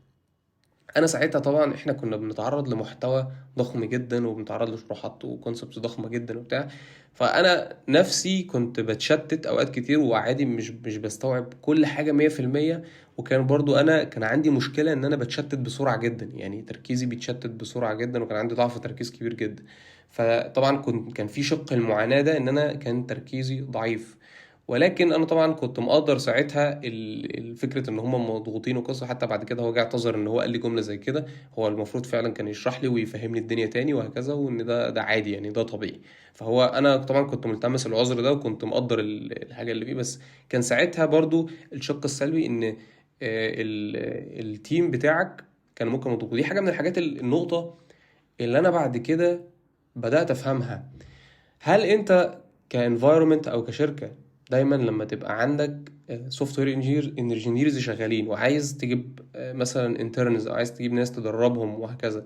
انا ساعتها طبعا احنا كنا بنتعرض لمحتوى ضخم جدا، وبنتعرض لشروحات وكونسبتس ضخمة جدا وبتاع، فانا نفسي كنت بتشتت اوقات كتير، وعادي مش بستوعب كل حاجة 100%. وكان برضو انا كان عندي مشكلة ان انا بتشتت بسرعة جدا، يعني تركيزي بيتشتت بسرعة جدا، وكان عندي ضعف تركيز كبير جدا. فطبعا كان في شق المعاناة ده ان انا كان تركيزي ضعيف. ولكن انا طبعا كنت مقدر ساعتها الفكره ان هم مضغوطين وقصه. حتى بعد كده هو جه اعتذر ان هو قال لي جمله زي كده، هو المفروض فعلا كان يشرح لي ويفهمني الدنيا تاني وهكذا، وان ده عادي يعني ده طبيعي. فهو انا طبعا كنت ملتمس العذر ده، وكنت مقدر الحاجه اللي فيه. بس كان ساعتها برضو الشق السلبي ان التيم بتاعك كان ممكن مضغوط. دي حاجه من الحاجات النقطه اللي انا بعد كده بدات افهمها. هل انت كانفايرمنت او كشركه، دايما لما تبقى عندك سوفت وير انجينيرز شغالين، وعايز تجيب مثلا انترنز، او عايز تجيب ناس تدربهم وهكذا،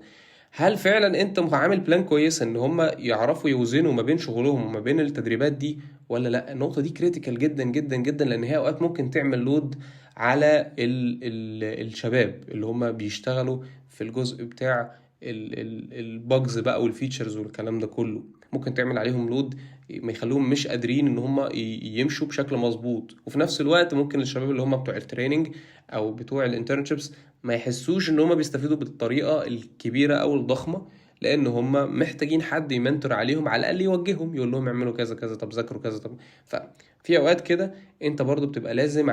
هل فعلا انت عامل بلان كويس ان هم يعرفوا يوزنوا ما بين شغلهم وما بين التدريبات دي، ولا لا؟ النقطه دي كريتيكال جدا جدا جدا، لان هي اوقات ممكن تعمل لود على الشباب اللي هم بيشتغلوا في الجزء بتاع الباجز بقى والفيتشرز والكلام ده كله. ممكن تعمل عليهم لود ما يخلوهم مش قادرين ان هم يمشوا بشكل مظبوط، وفي نفس الوقت ممكن الشباب اللي هم بتوع التريننج او بتوع الانترنشيبس ما يحسوش ان هم بيستفيدوا بالطريقة الكبيرة او الضخمة، لان هم محتاجين حد يمنتور عليهم، على الاقل يوجههم يقول لهم اعملوا كذا كذا، طب ذاكروا كذا. طب ففي اوقات كده انت برضو بتبقى لازم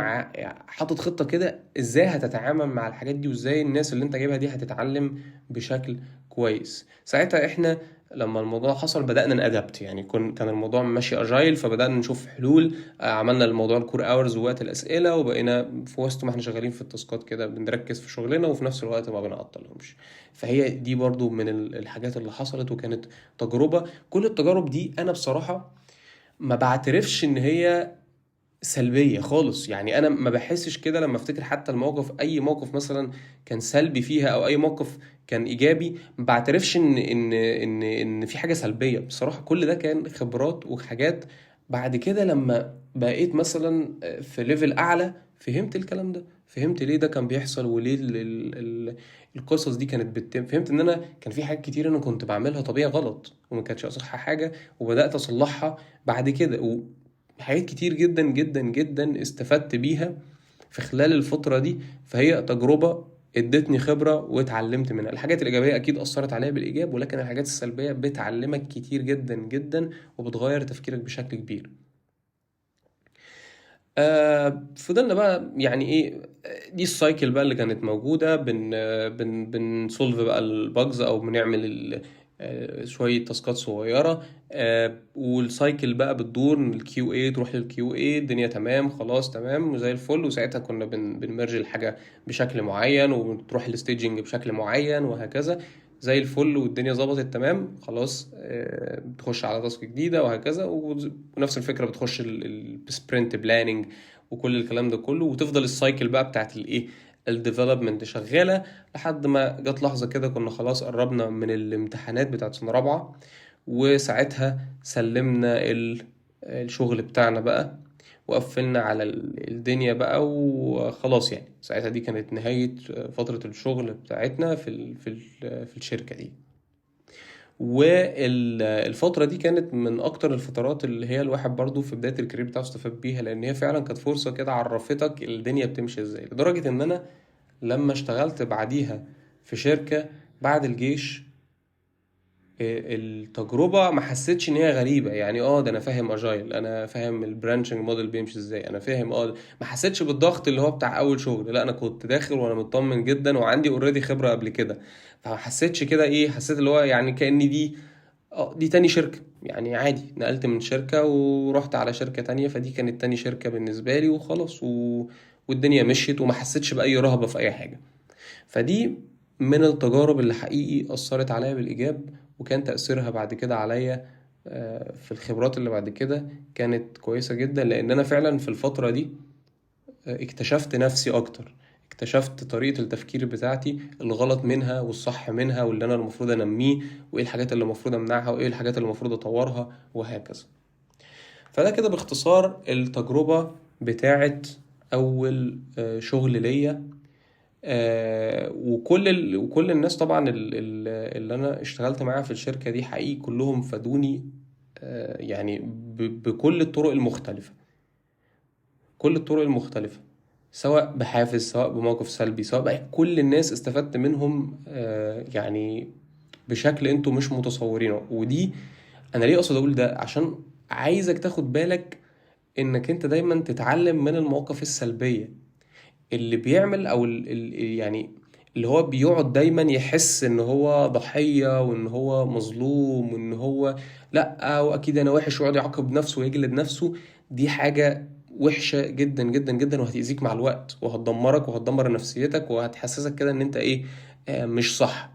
حاطط خطة كده ازاي هتتعامل مع الحاجات دي، وازاي الناس اللي انت جايبها دي هتتعلم بشكل كويس. ساعتها احنا لما الموضوع حصل بدأنا نأدبت، يعني كان الموضوع ماشي اجايل، فبدأنا نشوف حلول. عملنا الموضوع الكور اورز ووقت الأسئلة، وبقينا في وسط ما احنا شغالين في التاسكات كده بنركز في شغلنا وفي نفس الوقت ما بنعطلهمش. فهي دي برضو من الحاجات اللي حصلت، وكانت تجربة. كل التجارب دي انا بصراحة ما بعترفش ان هي سلبية خالص، يعني انا ما بحسش كده لما افتكر حتى الموقف، اي موقف مثلا كان سلبي فيها او اي موقف كان ايجابي، ما بعترفش ان في حاجة سلبية. بصراحة كل ده كان خبرات وحاجات. بعد كده لما بقيت مثلا في ليفل اعلى فهمت الكلام ده، فهمت ليه ده كان بيحصل، وليه القصص دي كانت بتتم. فهمت ان انا كان في حاجات كتير انا كنت بعملها طبيعي غلط وما كانتش اصح حاجة، وبدأت اصلحها بعد كده. حاجات كتير جدا جدا جدا استفدت بيها في خلال الفترة دي. فهي تجربة ادتني خبرة واتعلمت منها. الحاجات الإيجابية أكيد أثرت عليا بالإيجاب، ولكن الحاجات السلبية بتعلمك كتير جدا جدا وبتغير تفكيرك بشكل كبير. فضلنا بقى يعني ايه، دي السايكل بقى اللي كانت موجودة. بنسولف بقى الباجز او بنعمل شوية تاسكات صغيرة. والسايكل بقى بتدور من الكيو اي، تروح للكيو اي، الدنيا تمام خلاص تمام وزي الفل، وساعتها كنا بنمرج الحاجة بشكل معين، وتروح الستيجنج بشكل معين وهكذا. زي الفل والدنيا ظبطت تمام خلاص، بتخش على تاسك جديدة وهكذا. ونفس الفكرة بتخش السبرنت بلاننج وكل الكلام ده كله، وتفضل السايكل بقى بتاعت الايه، الديفلوبمنت شغالة. لحد ما جت لحظة كده كنا خلاص قربنا من الامتحانات بتاعت سنة رابعة، وساعتها سلمنا الشغل بتاعنا بقى، وقفلنا على الدنيا بقى وخلاص. يعني ساعتها دي كانت نهاية فترة الشغل بتاعتنا في الشركة دي. والفترة دي كانت من أكتر الفترات اللي هي الواحد برضو في بداية الكارير بتاعه استفاد بيها، لأن هي فعلا كانت فرصة كده عرفتك الدنيا بتمشي ازاي. لدرجة إن أنا لما اشتغلت بعديها في شركة بعد الجيش، التجربة ما حسيتش ان هي غريبة. يعني ده انا فاهم اجايل، انا فاهم البرانشنج موديل بيمشي ازاي، انا فاهم ما حسيتش بالضغط اللي هو بتاع اول شغل. لا، انا كنت داخل وانا مطمن جدا وعندي اوريدي خبرة قبل كده. فما حسيتش كده ايه، حسيت اللي هو يعني كأني دي تاني شركة. يعني عادي نقلت من شركة ورحت على شركة تانية، فدي كانت تاني شركة بالنسبة لي وخلاص. والدنيا مشيت وما حسيتش بأي رهبة في أي حاجة. فدي من التجارب اللي حقيقي أثرت عليا بالإيجاب، وكان تأثيرها بعد كده عليا في الخبرات اللي بعد كده كانت كويسة جدا. لأن أنا فعلا في الفترة دي اكتشفت نفسي أكتر، اكتشفت طريقة التفكير بتاعتي، الغلط منها والصح منها، واللي أنا المفروض أنميه، وإيه الحاجات اللي المفروض أمنعها، وإيه الحاجات اللي المفروض أطورها وهكذا. فده كده باختصار التجربة بتاعت أول شغل ليا. وكل الناس طبعا اللي انا اشتغلت معاها في الشركة دي حقيقي كلهم فادوني، يعني بكل الطرق المختلفة، كل الطرق المختلفة، سواء بحافز سواء بموقف سلبي سواء بقى، كل الناس استفدت منهم يعني بشكل انتوا مش متصورينه. ودي انا ليه اقصد اقول ده، عشان عايزك تاخد بالك انك انت دايما تتعلم من المواقف السلبية. اللي بيعمل او يعني اللي هو بيقعد دايما يحس ان هو ضحية وان هو مظلوم وان هو لا واكيد انا وحش، ويقعد يعاقب نفسه ويجلد نفسه، دي حاجة وحشة جدا جدا جدا، وهتأذيك مع الوقت وهتدمرك وهتدمر نفسيتك وهتحسسك كده ان انت ايه، مش صح،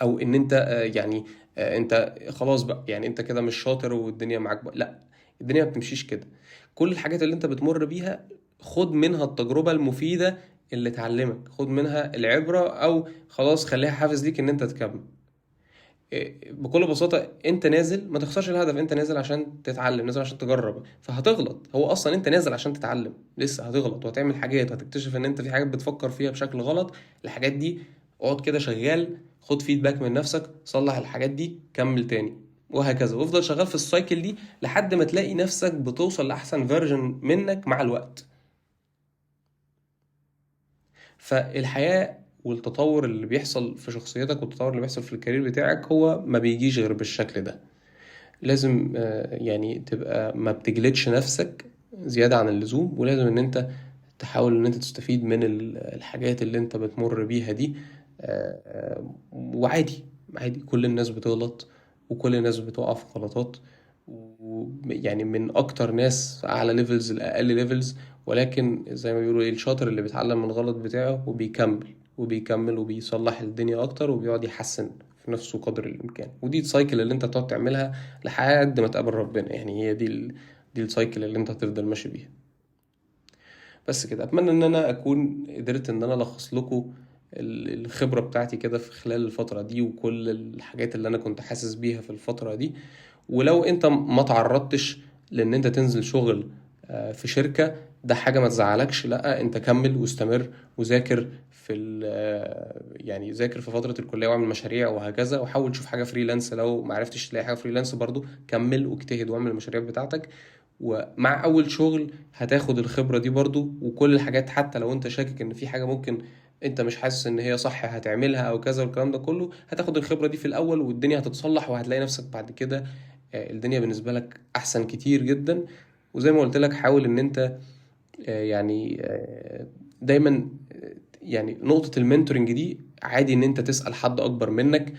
او ان انت يعني انت خلاص بقى، يعني انت كده مش شاطر والدنيا معاك بقى. لا، الدنيا ما بتمشيش كده. كل الحاجات اللي انت بتمر بيها خد منها التجربة المفيدة اللي تعلمك، خد منها العبرة، او خلاص خليها حافز ليك ان انت تكمل. بكل بساطة انت نازل ما تخسرش الهدف، انت نازل عشان تتعلم، نازل عشان تجرب، فهتغلط. هو اصلا انت نازل عشان تتعلم، لسه هتغلط وهتعمل حاجات وهتكتشف ان انت في حاجات بتفكر فيها بشكل غلط. الحاجات دي اقعد كده شغال، خد فيدباك من نفسك، صلح الحاجات دي، كمل تاني، وهكذا. وافضل شغال في السايكل دي لحد ما تلاقي نفسك بتوصل لأحسن فيرجن منك مع الوقت. فالحياة والتطور اللي بيحصل في شخصيتك والتطور اللي بيحصل في الكارير بتاعك هو ما بيجيش غير بالشكل ده. لازم يعني تبقى ما بتجلدش نفسك زيادة عن اللزوم، ولازم ان انت تحاول ان انت تستفيد من الحاجات اللي انت بتمر بيها دي. وعادي، عادي، كل الناس بتغلط وكل الناس بتقع في غلطات، ويعني من اكتر ناس اعلى ليفلز لاقل ليفلز. ولكن زي ما بيقولوا ايه، الشاطر اللي بيتعلم من الغلط بتاعه وبيكمل وبيكمل وبيصلح الدنيا اكتر وبيقعد يحسن في نفسه قدر الامكان. ودي السايكل اللي انت تقعد تعملها لحد ما تقابل ربنا. يعني هي دي السايكل اللي انت هتفضل ماشي بيها. بس كده، اتمنى ان انا اكون قدرت ان انا الخص لكم الخبرة بتاعتي كده في خلال الفترة دي، وكل الحاجات اللي انا كنت حاسس بيها في الفترة دي. ولو انت ما تعرضتش لان انت تنزل شغل في شركة، ده حاجة ما تزعلكش، لا انت كمل واستمر وذاكر في يعني ذاكر في فترة الكلية واعمل مشاريع وهكذا، وحاول تشوف حاجة فريلانس. لو ما عرفتش تلاقي حاجة فريلانس برضو كمل واجتهد واعمل المشاريع بتاعتك. ومع اول شغل هتاخد الخبرة دي برضو، وكل الحاجات حتى لو انت شاكك ان في حاجة ممكن انت مش حاسس ان هي صح هتعملها او كذا والكلام ده كله، هتاخد الخبرة دي في الاول والدنيا هتتصلح، وهتلاقي نفسك بعد كده الدنيا بالنسبة لك احسن كتير جدا. وزي ما قلت لك حاول ان انت يعني دايما يعني نقطة المنتورنج دي عادي ان انت تسأل حد اكبر منك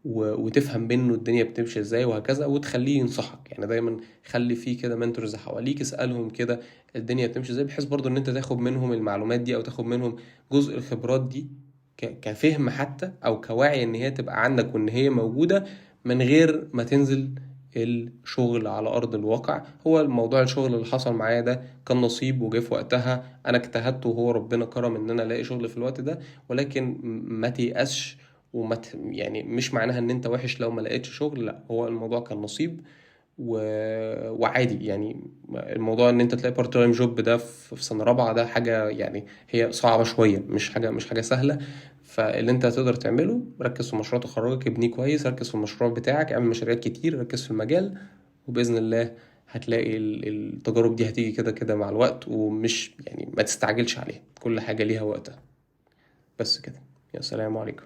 وتفهم منه الدنيا بتمشي ازاي وهكذا، وتخليه ينصحك. يعني دايما خلي فيه كده منتورز حواليك، اسألهم كده الدنيا بتمشي ازاي، بحيث برضو ان انت تاخد منهم المعلومات دي او تاخد منهم جزء الخبرات دي كفهم حتى او كوعي ان هي تبقى عندك وان هي موجودة، من غير ما تنزل الشغل على ارض الواقع. هو الموضوع الشغل اللي حصل معايا ده كان نصيب وجه في وقتها، انا اجتهدت وهو ربنا كرم ان انا الاقي شغل في الوقت ده. ولكن ما تيأسش يعني مش معناها ان انت وحش لو ما لقيتش شغل، لا، هو الموضوع كان نصيب و... وعادي. يعني الموضوع ان انت تلاقي بارت تايم جوب ده في سنة رابعة ده حاجة يعني هي صعبة شوية، مش حاجة سهلة. فاللي انت هتقدر تعمله، ركز في مشروع تخرجك، ابنيه كويس، ركز في المشروع بتاعك، اعمل مشاريع كتير، ركز في المجال، وبإذن الله هتلاقي التجارب دي هتيجي كده كده مع الوقت. ومش يعني ما تستعجلش عليها، كل حاجة ليها وقتها. بس كده، يا سلام عليكم.